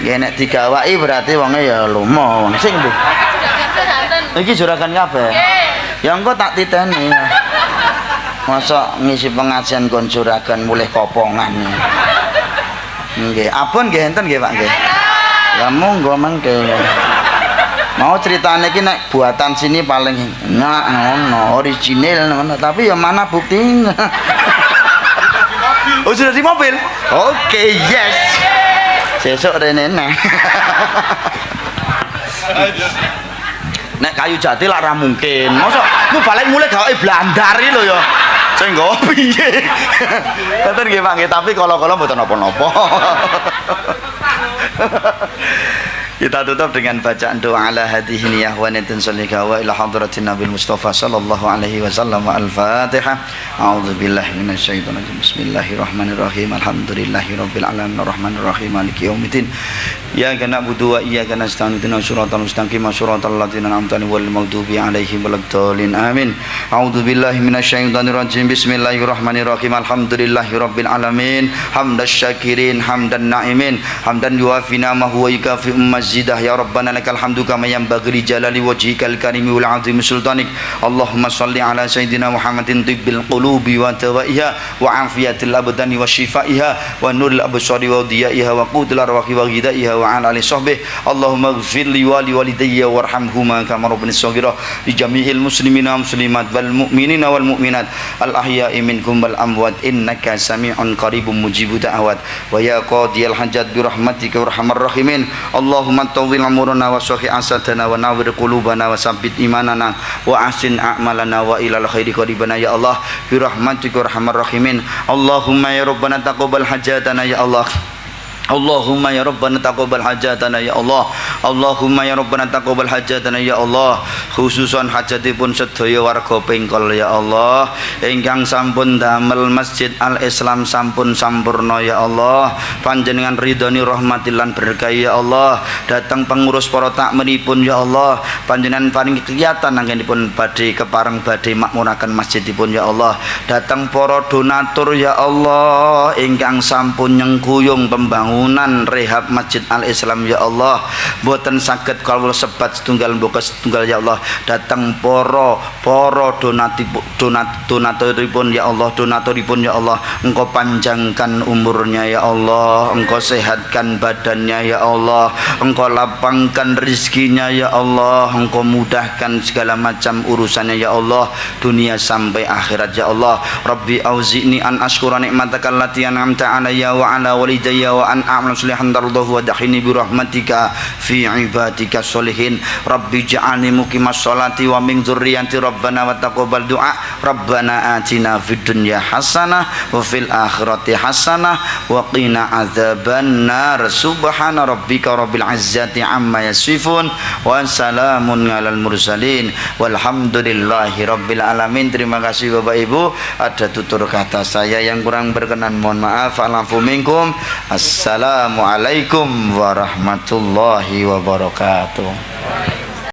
Nggih nek digawaki berarti wonge ya lumo wong sing ndi. Iki juragan kabeh. Ya engko tak titeni. Masa ngisi pengajian kon juragan mulih kopongan. Nggih, abon nggih enten nggih Pak nggih. Ya monggo mengke. Mau ceritanya ini nek buatan sini paling enak ngono, original ngono, tapi ya mana buktinya? Oh sudah di mobil? Oke, yes. Sesuk rene neh. Nek Kayu Jati lah ra mungkin. Mosok ku balik mulai gawe blandar iki lho ya. Sing nggo piye? Ngoten nggih Pak nggih, tapi kala-kala mboten napa-napa. Kita tutup dengan bacaan doa ala hadhihi niyah wa nitun salika wa ila hadratin nabil mustafa sallallahu alaihi wasallam. Al-Fatihah. A'udzu billahi minasyaitonir rajim. Bismillahirrahmanirrahim. Alhamdulillahi rabbil alamin arrahmanir rahim maliki yaumiddin. Iyyaka na'budu wa iyyaka nasta'in. Ihdinas siratal mustaqim siratal ladzina an'amta 'alaihim ghairil maghdubi 'alaihim waladdallin. Amin. A'udzu billahi minasyaitonir rajim. Bismillahirrahmanirrahim. Alhamdulillahi rabbil alamin. Hamdasy syakirin hamdan na'imin. Hamdan yuwafina ma huwa yukafi zidah ya rabbana lakal hamdu kama yanbaghi li jalali wajhikal karimi wal azimi sultanik. Allahumma shalli ala sayyidina Muhammadin tibbil qulubi wa tawaiha wa afiyatil abdani wa shifaiha wa nuril absari wa diyaiha wa qutil arwahi wa ghidaiha wa ala ali sahbihi. Allahumma ighfir li wa li walidayya warhamhuma kama rabbani shaghira li jami'il muslimina wal muslimat wal mu'minina wal mu'minat al ahya'i minkum wal amwat innaka sami'un qaribun mujibud da'awat wa ya qadiyal hajat bi rahmatika warhamar rahimin. Allahumma tawil amurana wa sahih asadana wa nawwir qulubana wa sabbit imanana wa ahsin a'malana wa ilal khairi qaribana ya Allah bi rahmatika arhamar rahimin. Allahumma ya rabbana taqabbal hajatana ya Allah. Allahumma ya rabbana taqabbal hajatana ya Allah. Allahumma ya rabbana taqabbal hajatana ya Allah. Khususan hajatipun sedaya warga Pengkol ya Allah, ingkang sampun damel Masjid Al-Islam sampun sampurna ya Allah. Panjenengan ridhoni rahmatilan berkah ya Allah. Datang pengurus para takmiripun ya Allah, panjenengan paring kegiatan anggenipun badhe kepareng badhe makmuraken masjidipun ya Allah. Datang para donatur ya Allah ingkang sampun nyengkuyung pembangunan rehab Masjid Al-Islam ya Allah, boten saged kawula sebat setunggal mboko setunggal ya Allah. Datang para donaturipun ya Allah, donaturipun ya Allah, engkau panjangkan umurnya ya Allah, engkau sehatkan badannya ya Allah, engkau lapangkan rizkinya ya Allah, engkau mudahkan segala macam urusannya ya Allah, dunia sampai akhirat ya Allah. Rabbi auzi'ni an ashkura ni'mataka allati an'amta alayya wa ala walidayya wa an a'mal salihan tardahu wa dakhini bi rahmatika fi ibadika sholihin. Rabbi ja'alni muqimas muqimaus sholati wa min dzurriyyati rabbana wa taqabbal du'a rabbana atina fid dunya hasanah wa fil akhirati hasanah wa qina adzabannar subhana rabbika rabbil izzati amma yasifun wa salamun alal mursalin walhamdulillahi rabbil alamin. Terima kasih Bapak Ibu, ada tutur kata saya yang kurang berkenan mohon maaf. Alafu minkum. Assalamualaikum warahmatullahi wabarakatuh.